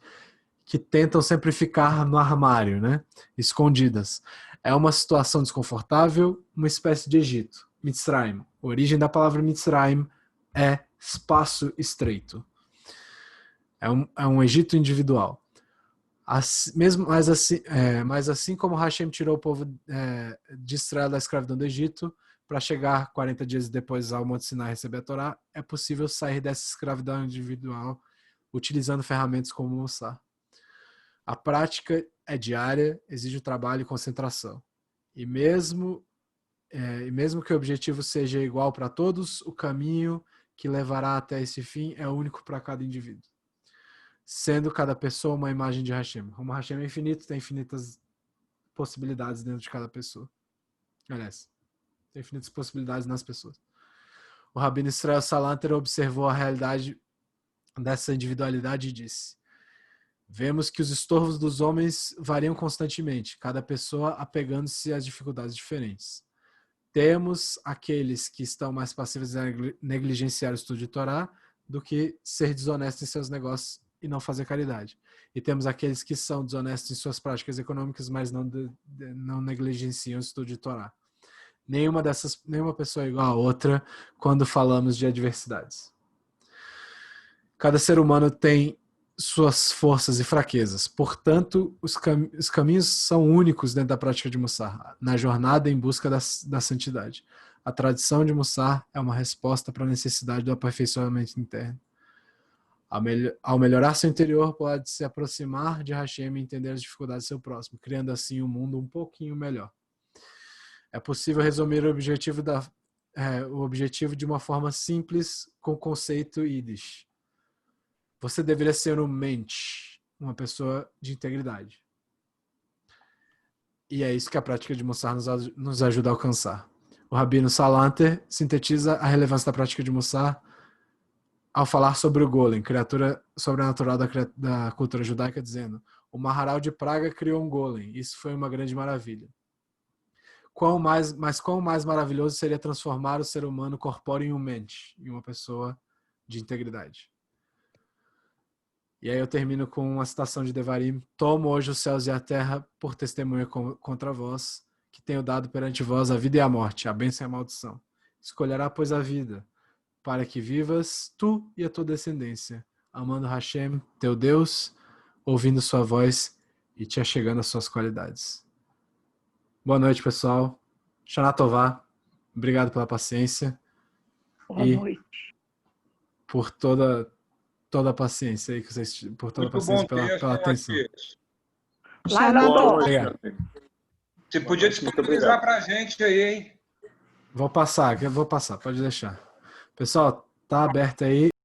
que tentam sempre ficar no armário, né? Escondidas. É uma situação desconfortável, uma espécie de Egito. Mitzrayim. A origem da palavra Mitzrayim é espaço estreito. É um Egito individual. Mas assim como Hashem tirou o povo de Israel da escravidão do Egito, para chegar 40 dias depois ao Monte Sinai receber a Torá, é possível sair dessa escravidão individual utilizando ferramentas como o Mussar. A prática é diária, exige trabalho e concentração. E mesmo que o objetivo seja igual para todos, o caminho que levará até esse fim é único para cada indivíduo, sendo cada pessoa uma imagem de Hashem. Como Hashem é infinito, tem infinitas possibilidades dentro de cada pessoa. Aliás, tem infinitas possibilidades nas pessoas. O Rabino Israel Salanter observou a realidade dessa individualidade e disse: vemos que os estorvos dos homens variam constantemente, cada pessoa apegando-se às dificuldades diferentes. temos aqueles que estão mais passivos em negligenciar o estudo de Torá do que ser desonesto em seus negócios e não fazer caridade. E temos aqueles que são desonestos em suas práticas econômicas, mas não negligenciam o estudo de Torá. Nenhuma pessoa é igual a outra quando falamos de adversidades. Cada ser humano tem suas forças e fraquezas. Portanto, os caminhos são únicos dentro da prática de Mussar, na jornada em busca da santidade. A tradição de Mussar é uma resposta para a necessidade do aperfeiçoamento interno. Ao melhorar seu interior, pode se aproximar de Hashem e entender as dificuldades do seu próximo, criando assim um mundo um pouquinho melhor. É possível resumir o objetivo de uma forma simples com o conceito Yiddish. Você deveria ser um mensch, uma pessoa de integridade. E é isso que a prática de Mussar nos ajuda a alcançar. O Rabino Salanter sintetiza a relevância da prática de Mussar ao falar sobre o golem, criatura sobrenatural da cultura judaica, dizendo: o Maharal de Praga criou um golem. Isso foi uma grande maravilha. Quão mais maravilhoso seria transformar o ser humano corpóreo em um mensch, em uma pessoa de integridade. E aí eu termino com uma citação de Devarim: tomo hoje os céus e a terra por testemunha contra vós, que tenho dado perante vós a vida e a morte, a bênção e a maldição. Escolherá, pois, a vida, para que vivas tu e a tua descendência, amando Hashem, teu Deus, ouvindo sua voz e te achegando às suas qualidades. Boa noite, pessoal. Shana Tová. Obrigado pela paciência. Boa noite. Por toda a paciência aí que vocês, por toda a paciência pela atenção. Você podia disponibilizar para a gente aí, hein? Vou passar, pode deixar. Pessoal, tá aberto aí.